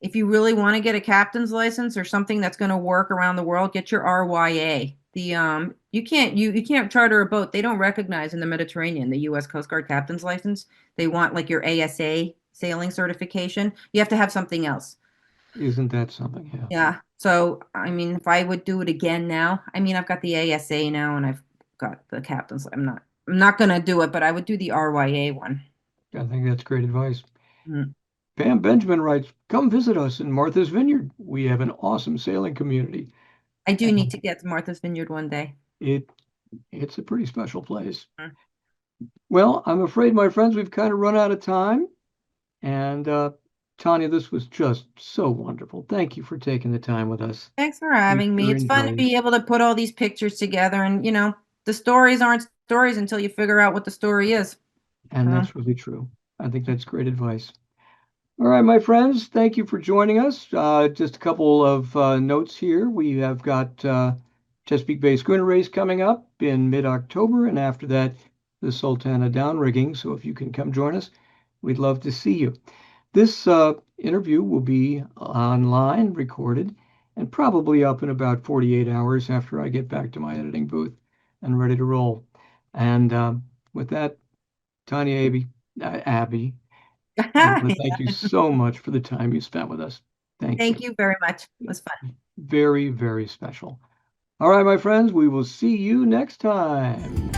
Speaker 2: if you really want to get a captain's license or something that's going to work around the world, get your RYA. You can't charter a boat. They don't recognize in the Mediterranean the U.S. Coast Guard captain's license. They want like your ASA sailing certification. You have to have something else.
Speaker 1: isn't that something? Yeah.
Speaker 2: Yeah. So, I mean, if I would do it again now, I mean, I've got the ASA now and I've got the captain's. I'm not going to do it, but I would do the RYA one.
Speaker 1: I think that's great advice.
Speaker 2: Mm.
Speaker 1: Pam Benjamin writes, come visit us in Martha's Vineyard. We have an awesome sailing community.
Speaker 2: I do need to get to Martha's Vineyard one day.
Speaker 1: It's a pretty special place.
Speaker 2: Mm.
Speaker 1: Well, I'm afraid, my friends, we've kind of run out of time. And Tania, this was just so wonderful. Thank you for taking the time with us.
Speaker 2: Thanks for having me. It's fun to be able to put all these pictures together, and the stories aren't stories until you figure out what the story is.
Speaker 1: And that's really true. I think that's great advice. All right, my friends, thank you for joining us. Just a couple of notes here. We have got Chesapeake Bay Schooner Race coming up in mid-October, and after that, the Sultana downrigging. So if you can come join us, we'd love to see you. This interview will be online, recorded, and probably up in about 48 hours after I get back to my editing booth and ready to roll. And with that, Tania Aebi, thank you so much for the time you spent with us.
Speaker 2: Thank you very much. It was fun.
Speaker 1: Very, very special. All right, my friends, we will see you next time.